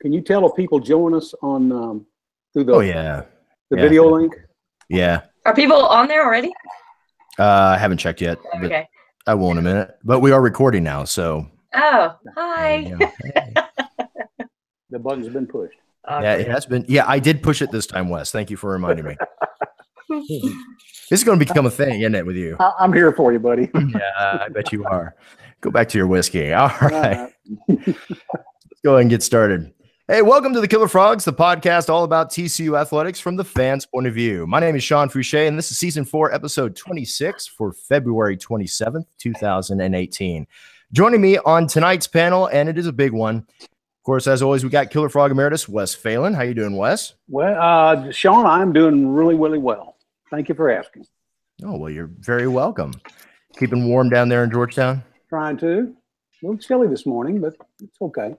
Can you tell if people join us on through the the video link? Yeah. Are people on there already? I haven't checked yet. Okay. I will in a minute. But we are recording now, so. Oh, hi. Hey. The button's been pushed. Yeah, it has been. Yeah, I did push it this time, Wes. Thank you for reminding me. This is going to become a thing, isn't it, with you? I'm here for you, buddy. Yeah, I bet you are. Go back to your whiskey. All right. Let's go ahead and get started. Hey, welcome to the Killer Frogs, the podcast all about TCU athletics from the fans' point of view. My name is Sean Fouché, and this is season 4, episode 26 for February 27th, 2018. Joining me on tonight's panel, and it is a big one. Of course, as always, we got Killer Frog Emeritus, Wes Phelan. How you doing, Wes? Well, Sean, I'm doing really, really well. Thank you for asking. Oh, well, you're very welcome. Keeping warm down there in Georgetown? Trying to. A little chilly this morning, but it's okay.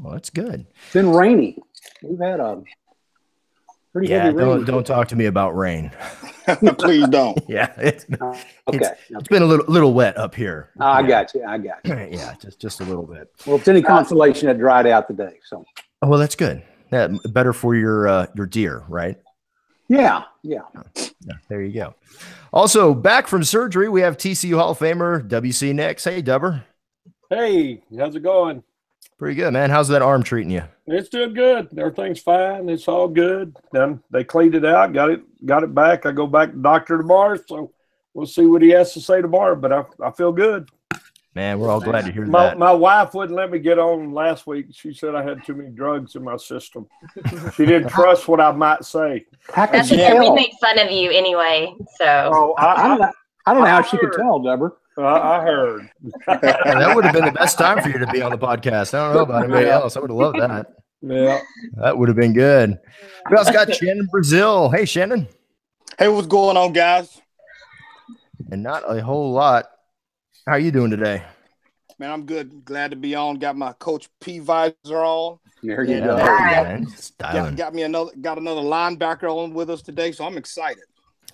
Oh, that's good. It's been rainy. We've had a pretty heavy rain. Don't talk to me about rain. Please don't. Yeah, it's It's been a little wet up here. I got you. Yeah, just a little bit. Well, if it's any consolation, it dried out today. So. Oh, well, that's good. Yeah, better for your deer, right? Yeah. There you go. Also, back from surgery, we have TCU Hall of Famer WC Nix. Hey, Dubber. Hey, how's it going? Pretty good, man. How's that arm treating you? It's doing good. Everything's fine. It's all good. They cleaned it out, got it back. I go back to the doctor tomorrow, so we'll see what he has to say tomorrow. But I feel good. Man, we're all glad to hear that. My wife wouldn't let me get on last week. She said I had too many drugs in my system. She didn't trust what I might say. That's okay. We make fun of you anyway. So I don't know how she could tell, Deborah. I heard. That would have been the best time for you to be on the podcast. I don't know about anybody else. I would have loved that. Yeah. That would have been good. We also got Shannon Brazil. Hey, Shannon. Hey, what's going on, guys? And not a whole lot. How are you doing today? Man, I'm good. Glad to be on. Got my Coach P visor on. There you go. Got another linebacker on with us today, so I'm excited.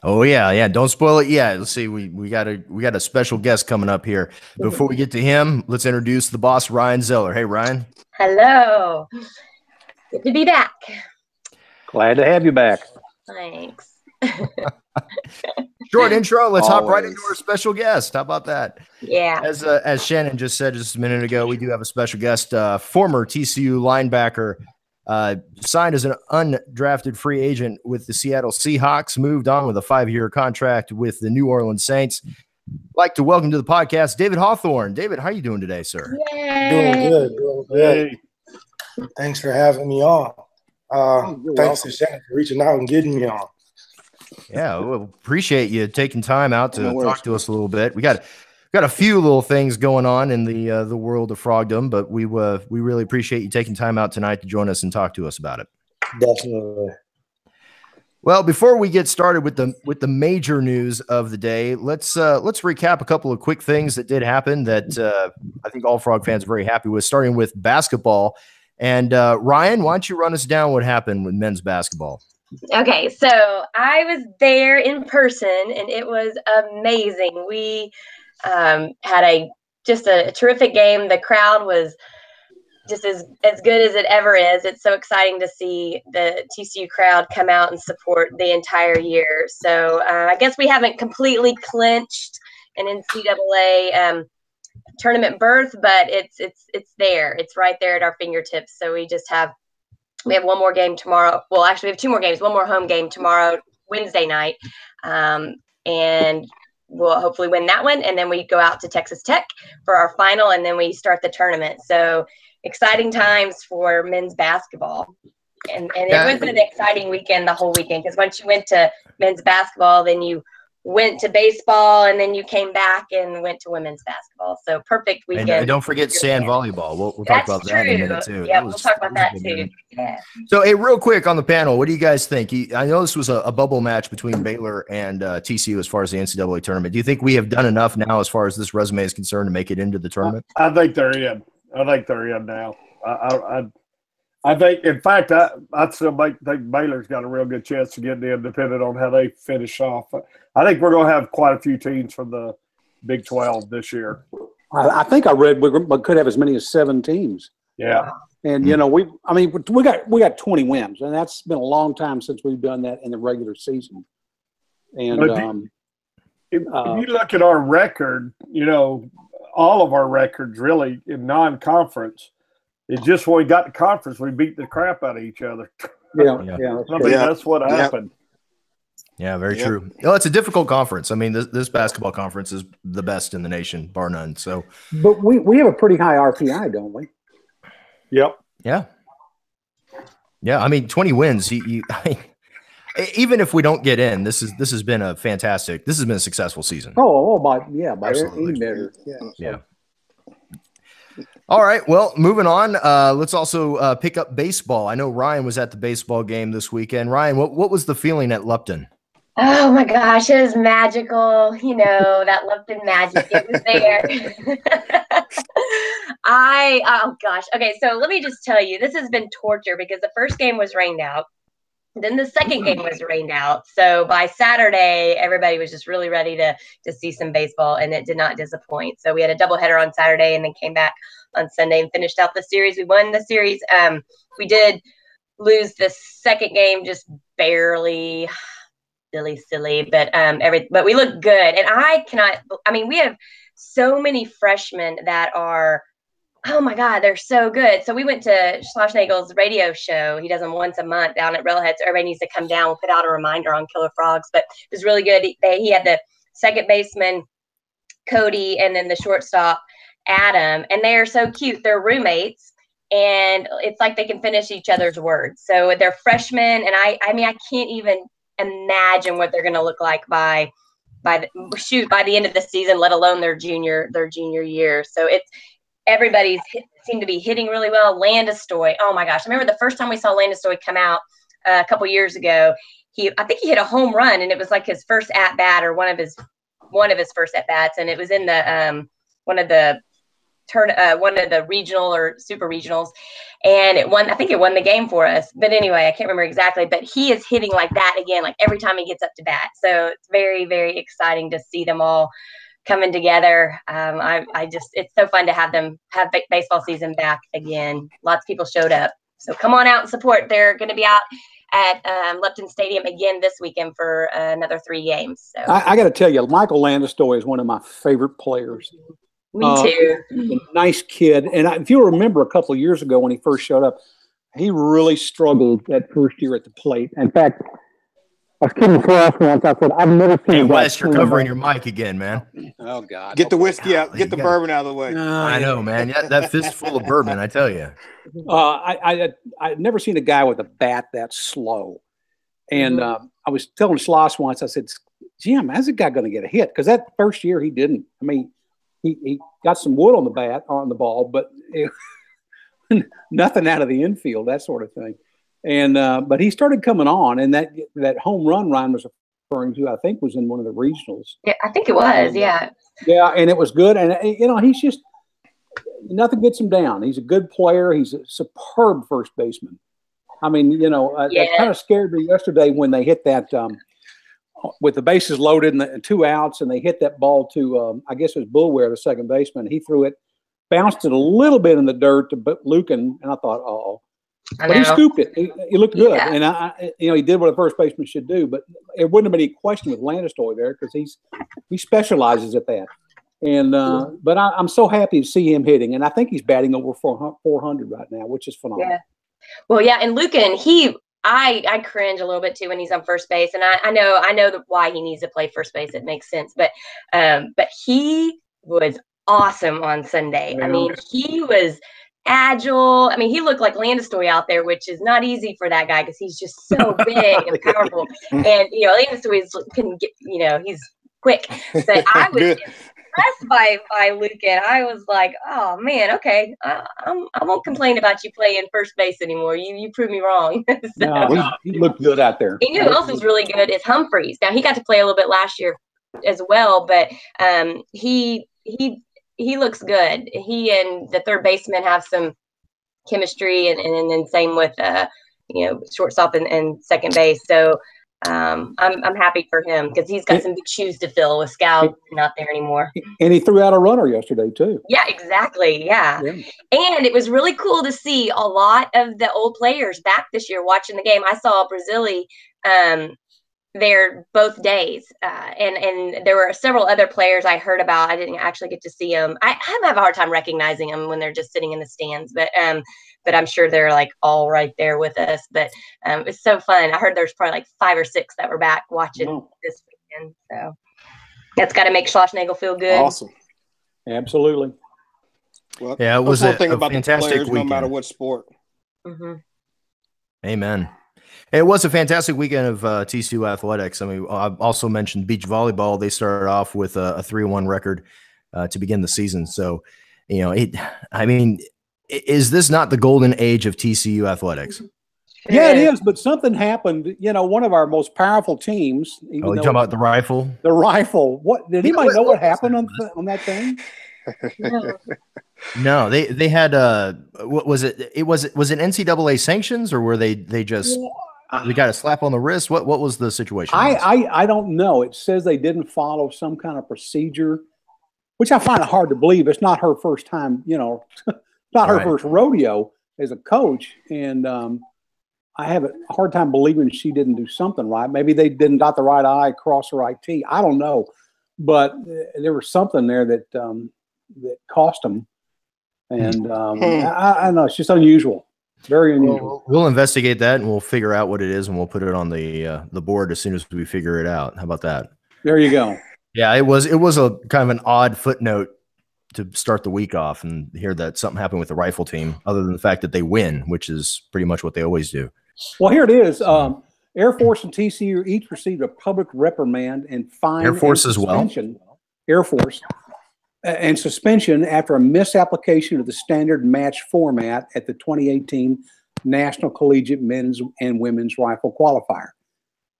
Oh yeah. Don't spoil it yet. Let's see. We got a special guest coming up here. Before we get to him, let's introduce the boss, Ryan Zeller. Hey, Ryan. Hello. Good to be back. Glad to have you back. Thanks. Short intro. Let's hop right into our special guest. How about that? Yeah. As Shannon just said just a minute ago, we do have a special guest, former TCU linebacker, signed as an undrafted free agent with the Seattle Seahawks, moved on with a 5-year contract with the New Orleans Saints. I'd like to welcome to the podcast, David Hawthorne. David, how are you doing today, sir? Yay. Doing good. Thanks for having me on. Thanks to Shannon for reaching out and getting me on. Yeah, well, appreciate you taking time out to talk to us a little bit. We got a few little things going on in the world of frogdom, but we really appreciate you taking time out tonight to join us and talk to us about it. Definitely. Well, before we get started with the major news of the day, let's recap a couple of quick things that did happen that I think all Frog fans are very happy with. Starting with basketball, and Ryan, why don't you run us down what happened with men's basketball? Okay, so I was there in person, and it was amazing. We had a terrific game. The crowd was just as good as it ever is. It's so exciting to see the TCU crowd come out and support the entire year. So I guess we haven't completely clinched an NCAA tournament berth, but it's there. It's right there at our fingertips. So we have one more game tomorrow. Well, actually, we have 2 more games. One more home game tomorrow, Wednesday night, and we'll hopefully win that one. And then we go out to Texas Tech for our final, and then we start the tournament. So exciting times for men's basketball. And it was an exciting weekend, the whole weekend, because once you went to men's basketball, then you went to baseball, and then you came back and went to women's basketball. So perfect weekend. And don't forget sand volleyball. We'll talk about that in a minute too. Yeah, we'll talk about that too. Yeah. So, hey, real quick on the panel, what do you guys think? I know this was a bubble match between Baylor and TCU as far as the NCAA tournament. Do you think we have done enough now as far as this resume is concerned to make it into the tournament? I think they're in. Now. I think, in fact, I still think Baylor's got a real good chance to get in, depending on how they finish off. I think we're going to have quite a few teams from the Big 12 this year. I think I read we could have as many as 7 teams Yeah. And we got 20 wins, and that's been a long time since we've done that in the regular season. And if you look at our record, all of our records really in non-conference, it's just when we got to conference, we beat the crap out of each other. That's what happened. Yeah, very true. It's a difficult conference. I mean, this basketball conference is the best in the nation, bar none. So, but we have a pretty high RPI, don't we? Yep. Yeah. I mean, 20 wins. Even if we don't get in, this has been a successful season. By any measure. Yeah. All right. Well, moving on. Let's also pick up baseball. I know Ryan was at the baseball game this weekend. Ryan, what was the feeling at Lupton? Oh my gosh, it was magical. That Lupton magic. It was there. Oh gosh. Okay, so let me just tell you, this has been torture because the first game was rained out. Then the second game was rained out. So by Saturday, everybody was just really ready to see some baseball, and it did not disappoint. So we had a doubleheader on Saturday and then came back on Sunday and finished out the series. We won the series. We did lose the second game just barely. Silly, but we look good. And we have so many freshmen that are, oh my God, they're so good. So we went to Schlossnagel's radio show. He does them once a month down at Railhead. So everybody needs to come down. We'll put out a reminder on KillerFrogs, but it was really good. He had the second baseman, Cody, and then the shortstop, Adam, and they are so cute. They're roommates. And it's like they can finish each other's words. So they're freshmen. And I can't even imagine what they're going to look like by the end of the season, let alone their junior year. So everybody's seemed to be hitting really well. Landestoy, oh my gosh, I remember the first time we saw Landestoy come out a couple years ago. I think he hit a home run, and it was like his first at bat or one of his first at bats, and it was in the one of the regional or super regionals, and I think it won the game for us. But anyway, I can't remember exactly, but he is hitting like that again, like every time he gets up to bat. So it's very, very exciting to see them all coming together. It's so fun to have them have baseball season back again. Lots of people showed up. So come on out and support. They're going to be out at Lupton Stadium again this weekend for another 3 games. So I got to tell you, Michael Landestoy is one of my favorite players. Me too. A nice kid. And if you remember a couple of years ago when he first showed up, he really struggled that first year at the plate. In fact, I was kidding Flash once. I said, I've never seen Hey, Wes, you're covering your mic again, man. Oh, God. Get the whiskey out. Get the bourbon out of the way. I know, man. Yeah, that fistful of bourbon, I tell you. I've never seen a guy with a bat that slow. And I was telling Schloss once, I said, Jim, how's a guy going to get a hit? Because that first year he didn't. I mean, he got some wood on the ball, but nothing out of the infield, that sort of thing. And but he started coming on, and that home run Ryan was referring to, I think, was in one of the regionals. Yeah, I think it was. Yeah, and it was good. And he's just nothing gets him down. He's a good player. He's a superb first baseman. I mean, that kind of scared me yesterday when they hit that. With the bases loaded and 2 outs, and they hit that ball to, I guess it was Bullware, the second baseman. He threw it, bounced it a little bit in the dirt to Lucan, and I thought, uh-oh. But he scooped it. He looked good. Yeah. And, he did what a first baseman should do, but it wouldn't have been any question with Landestoy there because he specializes at that. And but I'm so happy to see him hitting, and I think he's batting over 400 right now, which is phenomenal. Yeah. Well, yeah, and Lucan, I cringe a little bit too when he's on first base, and I know why he needs to play first base. It makes sense, but he was awesome on Sunday. Yeah. I mean, he was agile. I mean, he looked like Landestoy out there, which is not easy for that guy because he's just so big and powerful. And Landestoy can get, he's quick. But I was impressed by Lucan. I was like, oh man, okay, I won't complain about you playing first base anymore. You proved me wrong. No, he looked good out there. And who else is really good is Humphreys. Now he got to play a little bit last year as well, but he looks good. He and the third baseman have some chemistry, and then same with shortstop and second base. So I'm happy for him because he's got some big shoes to fill with Scout not there anymore. And he threw out a runner yesterday too. Yeah, exactly. Yeah. And it was really cool to see a lot of the old players back this year watching the game. I saw Brazili there both days. And there were several other players I heard about. I didn't actually get to see them. I have a hard time recognizing them when they're just sitting in the stands, but I'm sure they're like all right there with us. But it's so fun. I heard there's probably like 5 or 6 that were back watching this weekend. So that's got to make Schlossnagel feel good. Awesome. Absolutely. Well, yeah, it was a fantastic weekend. No matter what sport. Mm-hmm. Amen. It was a fantastic weekend of TCU athletics. I mean, I also mentioned beach volleyball. They started off with a 3-1 record to begin the season. So, is this not the golden age of TCU athletics? Yeah, it is. But something happened. One of our most powerful teams. You talking about the rifle? The rifle. What did anybody know what happened on that thing? No, they had what was it? Was it NCAA sanctions, or were they just we got a slap on the wrist? What was the situation? I don't know. It says they didn't follow some kind of procedure, which I find it hard to believe. It's not her first time, not her first rodeo as a coach, and I have a hard time believing she didn't do something right. Maybe they didn't dot the right I, cross the right T. I don't know, but there was something there that cost them. And I know it's just unusual, very unusual. We'll investigate that and we'll figure out what it is and we'll put it on the board as soon as we figure it out. How about that? There you go. Yeah, it was a kind of an odd footnote to start the week off and hear that something happened with the rifle team, other than the fact that they win, which is pretty much what they always do. Well, here it is. Air Force and TCU each received a public reprimand and fine. Air Force as well. Air Force. And suspension after a misapplication of the standard match format at the 2018 National Collegiate Men's and Women's Rifle Qualifier.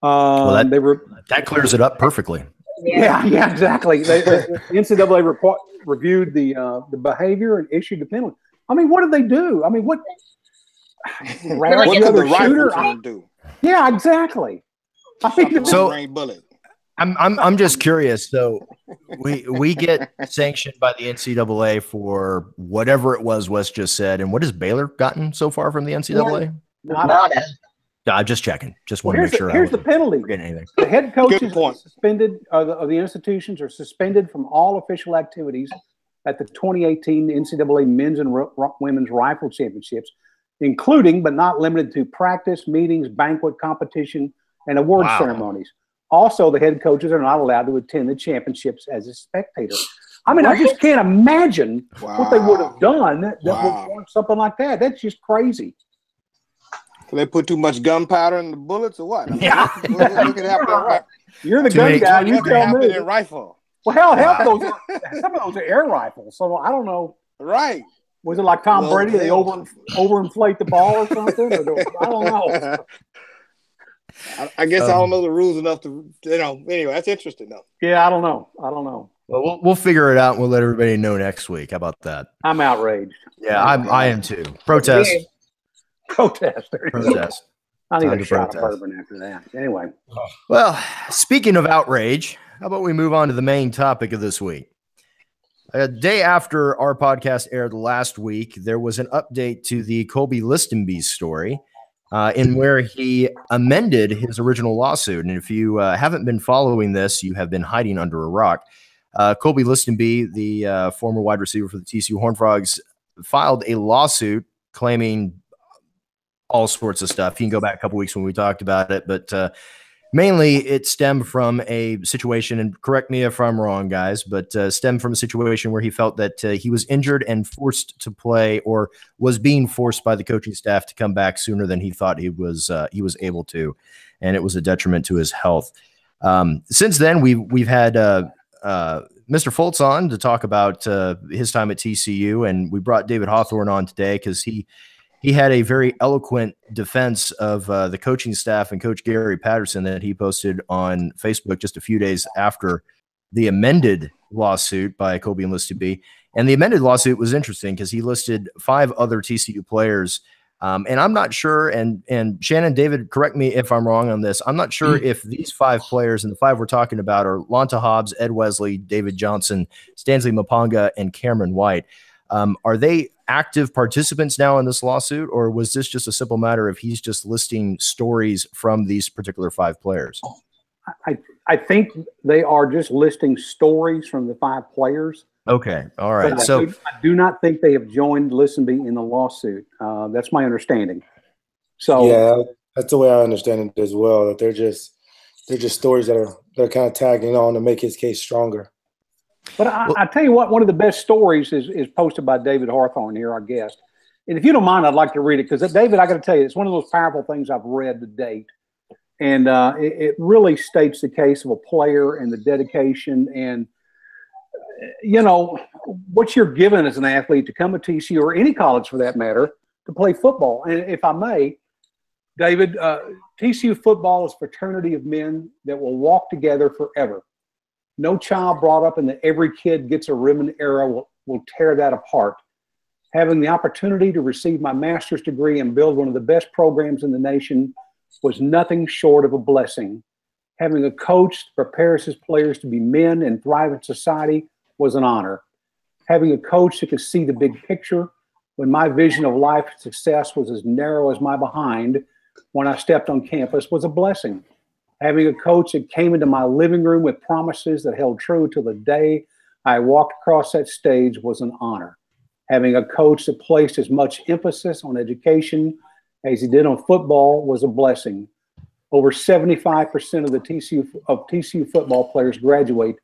That clears it up perfectly. Yeah, exactly. The NCAA reviewed the behavior and issued the penalty. I mean, what did they do? I mean, what did the rifle team do? Yeah, exactly. I think bullet. I'm just curious. So we get sanctioned by the NCAA for whatever it was Wes just said. And what has Baylor gotten so far from the NCAA? Nada. I'm just checking. Just want to make sure. Here's the penalty. Anything. The head coaches are suspended of the institutions are suspended from all official activities at the 2018 NCAA Men's and Women's Rifle Championships, including but not limited to practice, meetings, banquet, competition, and award ceremonies. Also, the head coaches are not allowed to attend the championships as a spectator. I mean, I just can't imagine what they would have done that would warrant something like that. That's just crazy. So they put too much gunpowder in the bullets or what? I mean, what could happen? Right. You're the gun guy. You tell me. In rifle. Well, hell, some of those are air rifles. So I don't know. Right. Was it like Tom Brady? They overinflate the ball or something? I don't know. I guess I don't know the rules enough to, anyway, that's interesting though. Yeah, I don't know. Well, we'll figure it out and we'll let everybody know next week. How about that? I'm outraged. Yeah, I am too. Protest. Protest. I need a shot of bourbon after that. Anyway. Well, speaking of outrage, how about we move on to the main topic of this week? A day after our podcast aired last week, there was an update to the Colby Listenby story. In where he amended his original lawsuit. And if you haven't been following this, you have been hiding under a rock. Colby Listenby, the former wide receiver for the TCU Horned Frogs, filed a lawsuit claiming all sorts of stuff. You can go back a couple weeks when we talked about it, but mainly it stemmed from a situation, and correct me if I'm wrong, guys, but stemmed from a situation where he felt that he was injured and forced to play, or was being forced by the coaching staff to come back sooner than he thought he was able to, and it was a detriment to his health. Since then, we've had Mr. Foltz on to talk about his time at TCU, and we brought David Hawthorne on today because he had a very eloquent defense of the coaching staff and Coach Gary Patterson that he posted on Facebook just a few days after the amended lawsuit by Colby and Listenby. And the amended lawsuit was interesting because he listed 5 other TCU players And I'm not sure, and Shannon, David, correct me if I'm wrong on this. I'm not sure if these 5 players, and the 5 we're talking about are Lonta Hobbs, Ed Wesley, David Johnson, Stanley Mapanga, and Cameron White. Are they active participants now in this lawsuit, or was this just a simple matter of he's just listing stories from these particular 5 players? I think they are just listing stories from the 5 players. Okay. All right. But So I do not think they have joined Listenby in the lawsuit. That's my understanding. So yeah, that's the way I understand it as well. That they're just stories that they're kind of tagging on to make his case stronger. But I tell you what, one of the best stories is posted by David Hawthorne here, our guest. And if you don't mind, I'd like to read it because, David, I got to tell you, it's one of those powerful things I've read to date. And it really states the case of a player and the dedication and, you know, what you're given as an athlete to come to TCU or any college for that matter to play football. And if I may, David, TCU football is a fraternity of men that will walk together forever. No child brought up in the every kid gets a ribbon era will tear that apart. Having the opportunity to receive my master's degree and build one of the best programs in the nation was nothing short of a blessing. Having a coach that prepares his players to be men and thrive in society was an honor. Having a coach that could see the big picture when my vision of life and success was as narrow as my behind when I stepped on campus was a blessing. Having a coach that came into my living room with promises that held true till the day I walked across that stage was an honor. Having a coach that placed as much emphasis on education as he did on football was a blessing. Over 75% of the TCU football players graduate,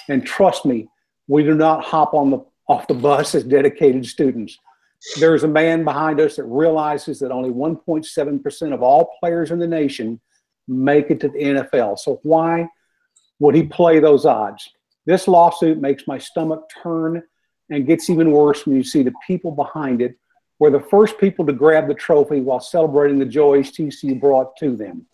and trust me, we do not hop off the bus as dedicated students. There is a man behind us that realizes that only 1.7% of all players in the nation make it to the NFL. So why would he play those odds? This lawsuit makes my stomach turn and gets even worse when you see the people behind it were the first people to grab the trophy while celebrating the joys TCU brought to them.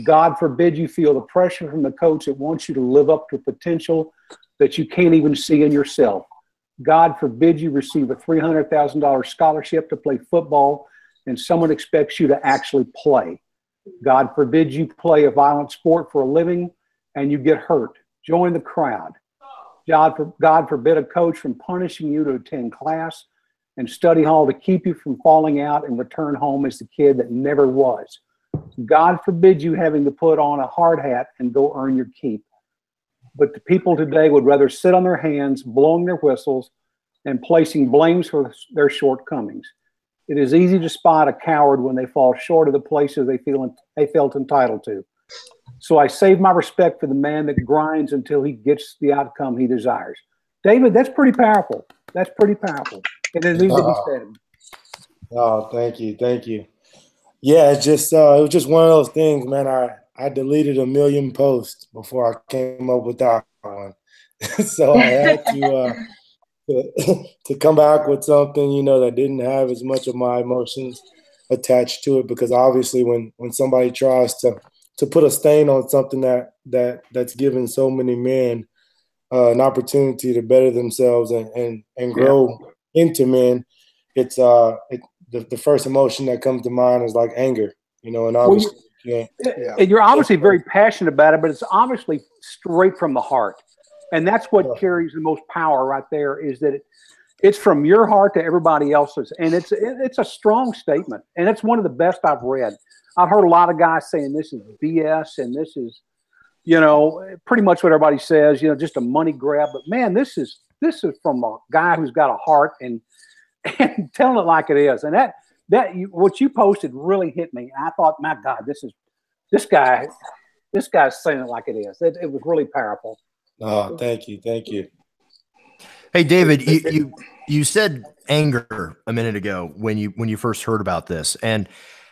God forbid you feel the pressure from the coach that wants you to live up to potential that you can't even see in yourself. God forbid you receive a $300,000 scholarship to play football and someone expects you to actually play. God forbid you play a violent sport for a living and you get hurt. Join the crowd. God forbid a coach from punishing you to attend class and study hall to keep you from falling out and return home as the kid that never was. God forbid you having to put on a hard hat and go earn your keep. But the people today would rather sit on their hands, blowing their whistles, and placing blames for their shortcomings. It is easy to spot a coward when they fall short of the places they felt entitled to. So I save my respect for the man that grinds until he gets the outcome he desires. David, that's pretty powerful. That's pretty powerful. And it needs to be said. Oh, thank you. Thank you. Yeah, it's just it was just one of those things, man. I deleted 1 million posts before I came up with that one. So I had to come back with something, you know, that didn't have as much of my emotions attached to it, because obviously when somebody tries to put a stain on something that's given so many men an opportunity to better themselves and grow into men, it's the first emotion that comes to mind is like anger, you know, and obviously you're obviously very passionate about it, but it's obviously straight from the heart. And that's what carries the most power right there, is that it's from your heart to everybody else's. And it's a strong statement. And it's one of the best I've read. I've heard a lot of guys saying this is BS and this is, you know, pretty much what everybody says, you know, just a money grab. But man, this is from a guy who's got a heart and telling it like it is. And that what you posted really hit me. And I thought, my God, this guy's saying it like it is. It was really powerful. Oh, thank you. Hey, David, you said anger a minute ago when you first heard about this, and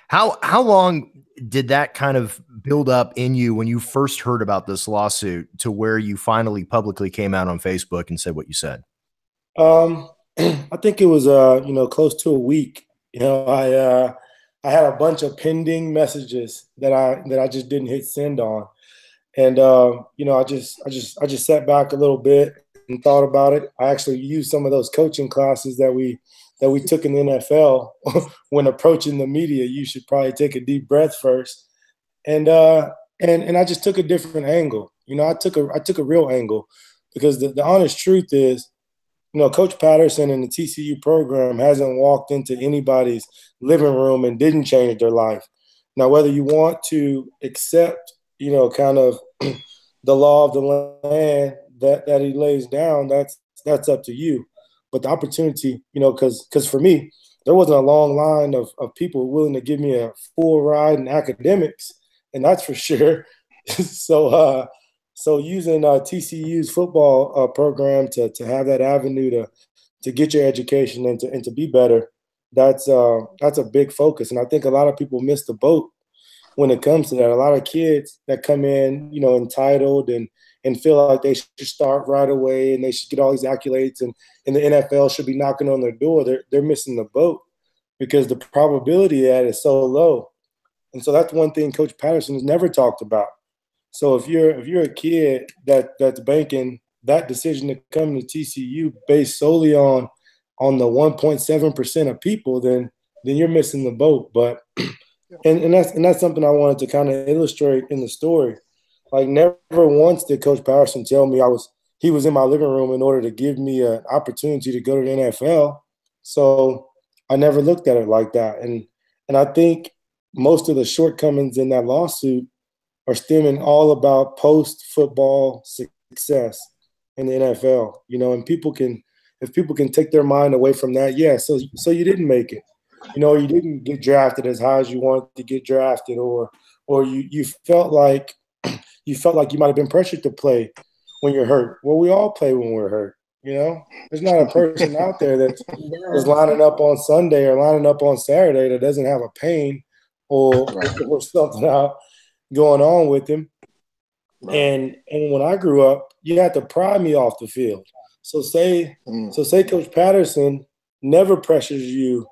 how long did that kind of build up in you when you first heard about this lawsuit to where you finally publicly came out on Facebook and said what you said? I think it was close to a week. You know, I had a bunch of pending messages that I just didn't hit send on. And, I just sat back a little bit and thought about it. I actually used some of those coaching classes that we that we took in the NFL. When approaching the media, you should probably take a deep breath first. And I just took a different angle. I took a real angle, because the honest truth is, Coach Patterson and the TCU program hasn't walked into anybody's living room and didn't change their life. Now, whether you want to accept, kind of the law of the land that he lays down, that's up to you. But the opportunity, because for me, there wasn't a long line of people willing to give me a full ride in academics, and that's for sure. So using TCU's football program to have that avenue to get your education and to be better, that's a big focus. And I think a lot of people miss the boat when it comes to that. A lot of kids that come in, entitled and feel like they should start right away and they should get all these accolades and the NFL should be knocking on their door. They're missing the boat, because the probability of that is so low. And so that's one thing Coach Patterson has never talked about. So if you're a kid that's banking that decision to come to TCU based solely on the 1.7% of people, then you're missing the boat. But and that's something I wanted to kind of illustrate in the story. Like, never once did Coach Patterson tell me he was in my living room in order to give me an opportunity to go to the NFL. So I never looked at it like that. And I think most of the shortcomings in that lawsuit are stemming all about post-football success in the NFL, and if people can take their mind away from that, so you didn't make it, or you didn't get drafted as high as you wanted to get drafted, or you felt like you might have been pressured to play when you're hurt. Well, we all play when we're hurt, There's not a person out there that's lining up on Sunday or lining up on Saturday that doesn't have a pain or something out going on with him. And when I grew up, you had to pry me off the field. So say Coach Patterson never pressures you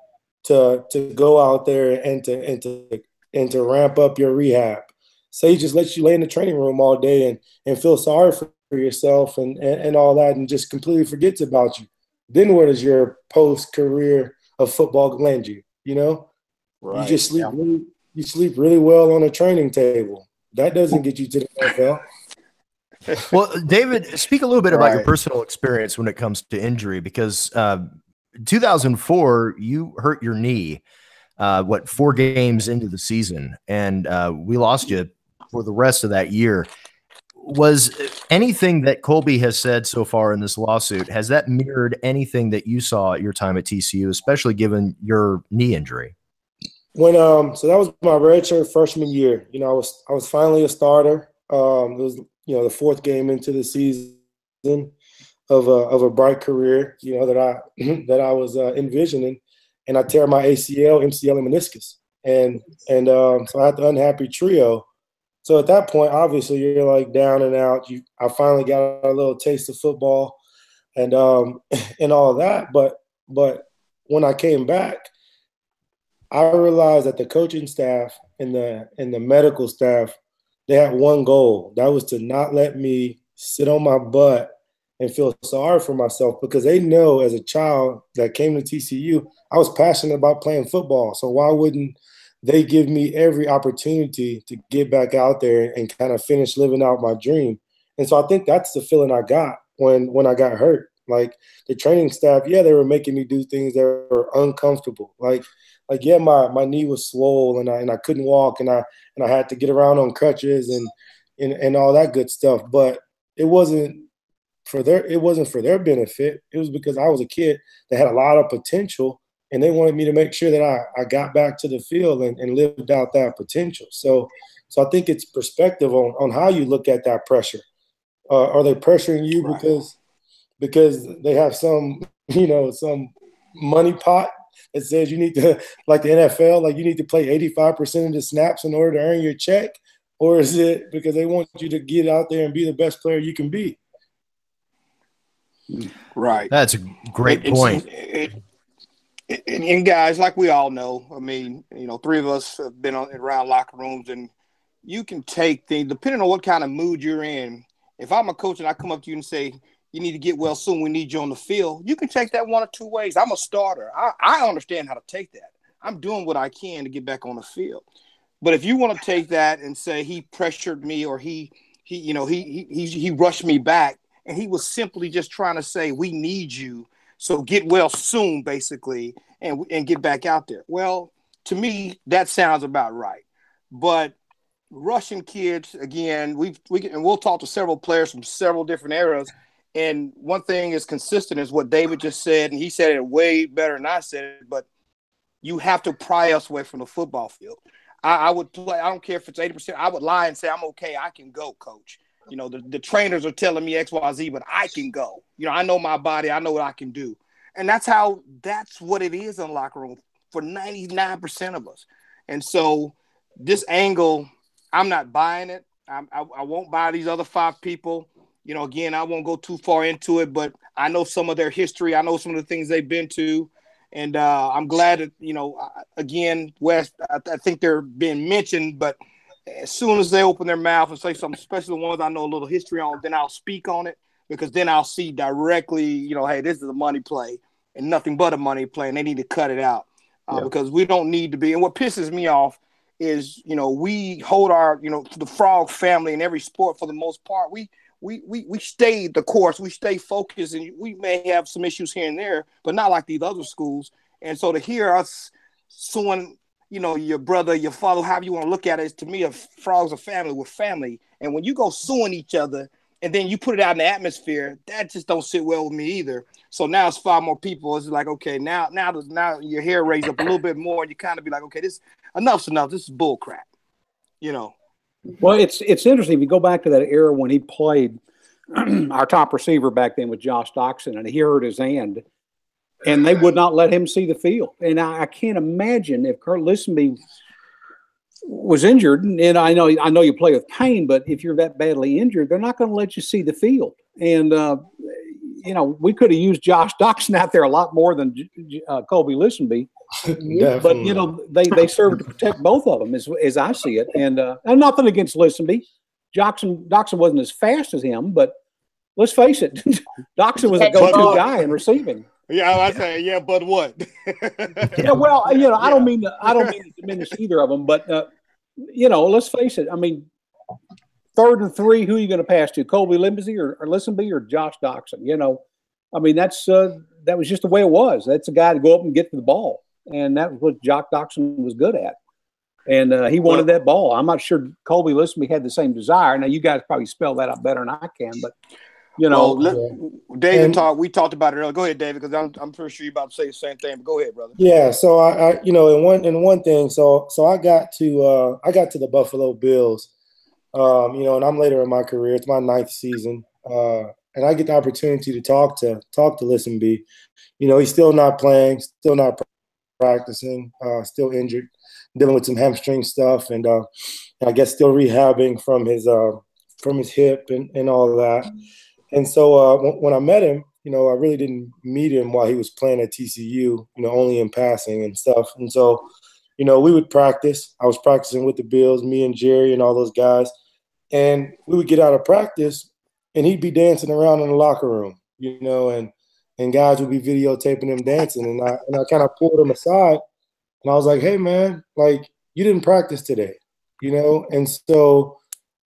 to go out there and to ramp up your rehab. Say he just lets you lay in the training room all day and feel sorry for yourself and all that, and just completely forgets about you. Then where does your post-career of football land you? Right. You just sleep you sleep really well on a training table. That doesn't get you to the NFL. Well, David, speak a little bit about your personal experience when it comes to injury, because 2004, you hurt your knee, 4 games into the season, and we lost you for the rest of that year. Was anything that Colby has said so far in this lawsuit, has that mirrored anything that you saw at your time at TCU, especially given your knee injury? When so that was my redshirt freshman year. I was finally a starter. It was the 4th game into the season of a bright career, that I was envisioning, and I tear my ACL, MCL, and meniscus, and so I had the unhappy trio. So at that point, obviously, you're like down and out. I finally got a little taste of football, and all of that. But when I came back, I realized that the coaching staff and the medical staff, they had one goal. That was to not let me sit on my butt and feel sorry for myself, because they know as a child that came to TCU, I was passionate about playing football. So why wouldn't they give me every opportunity to get back out there and kind of finish living out my dream? And so I think that's the feeling I got when I got hurt. Like, the training staff, they were making me do things that were uncomfortable. Like my knee was swollen and I couldn't walk and I had to get around on crutches and all that good stuff. But it wasn't for their benefit. It was because I was a kid that had a lot of potential, and they wanted me to make sure that I got back to the field and lived out that potential. So I think it's perspective on how you look at that pressure. Are they pressuring you because they have some money pot that says you need to, like the NFL, like you need to play 85% of the snaps in order to earn your check? Or is it because they want you to get out there and be the best player you can be? Right. That's a great point. And guys, like we all know, I mean, 3 of us have been around locker rooms, and you can take things depending on what kind of mood you're in. If I'm a coach and I come up to you and say, you need to get well soon. We need you on the field. You can take that one or two ways. I'm a starter. I understand how to take that. I'm doing what I can to get back on the field. But if you want to take that and say he pressured me or he rushed me back, and he was simply just trying to say we need you, so get well soon, basically, and get back out there. Well, to me, that sounds about right. But Russian kids, again, we'll talk to several players from several different eras. And one thing is consistent is what David just said, and he said it way better than I said it, but you have to pry us away from the football field. I would play, I don't care if it's 80%, I would lie and say, I'm okay, I can go, coach. You know, the trainers are telling me X, Y, Z, but I can go. You know, I know my body, I know what I can do. And that's what it is in the locker room for 99% of us. And so this angle, I'm not buying it. I won't buy these other 5 people. You know, again, I won't go too far into it, but I know some of their history. I know some of the things they've been to. And I'm glad that, you know, again, Wes, I think they're being mentioned, but as soon as they open their mouth and say something, especially the ones I know a little history on, then I'll speak on it, because then I'll see directly, you know, hey, this is a money play and nothing but a money play, and they need to cut it out because we don't need to be. And what pisses me off is, you know, we hold our, you know, the Frog family in every sport for the most part. We stay the course, we stay focused, and we may have some issues here and there, but not like these other schools. And so to hear us suing, you know, your brother, your father, however you want to look at it, is to me, a Frogs are family. We're family. And when you go suing each other and then you put it out in the atmosphere, that just don't sit well with me either. So now it's 5 more people. It's like, okay, now your hair raised up a little bit more, and you kind of be like, okay, enough's enough. This is bull crap, you know. Well, it's interesting. If you go back to that era when he played, our top receiver back then was Josh Doxson, and he hurt his hand, and they would not let him see the field. And I can't imagine if Kurt Listenby was injured, and I know you play with pain, but if you're that badly injured, they're not going to let you see the field. And you know, we could have used Josh Doxson out there a lot more than Colby Listenby. But you know, they serve to protect both of them, as I see it. And nothing against Listenby. Doxson wasn't as fast as him, but let's face it, Doxson was a go-to guy in receiving. Yeah, I say, yeah, but what? Yeah, well, you know, I don't mean to diminish either of them, but you know, let's face it. I mean, 3rd and 3, who are you going to pass to? Colby Listenby or Listenby or Josh Doxson? You know, I mean, that was just the way it was. That's a guy to go up and get to the ball, and that was what Josh Doxson was good at. And he wanted that ball. I'm not sure Colby Listenby had the same desire. Now, you guys probably spell that out better than I can, but you know, David we talked about it earlier. Go ahead, David, because I'm pretty sure you're about to say the same thing. But go ahead, brother. Yeah. So I you know, in one thing, so I got to the Buffalo Bills, you know, and I'm later in my career. It's my 9th season, and I get the opportunity to talk to Listenby. You know, he's still not playing, still not practicing, still injured, dealing with some hamstring stuff, and I guess still rehabbing from his hip and all of that. And so when I met him, you know, I really didn't meet him while he was playing at TCU, you know, only in passing and stuff. And so, you know, we would practice. I was practicing with the Bills, me and Jerry and all those guys. And we would get out of practice, and he'd be dancing around in the locker room, you know, and guys would be videotaping him dancing. And I kind of pulled him aside, and I was like, hey, man, like, you didn't practice today, you know? And so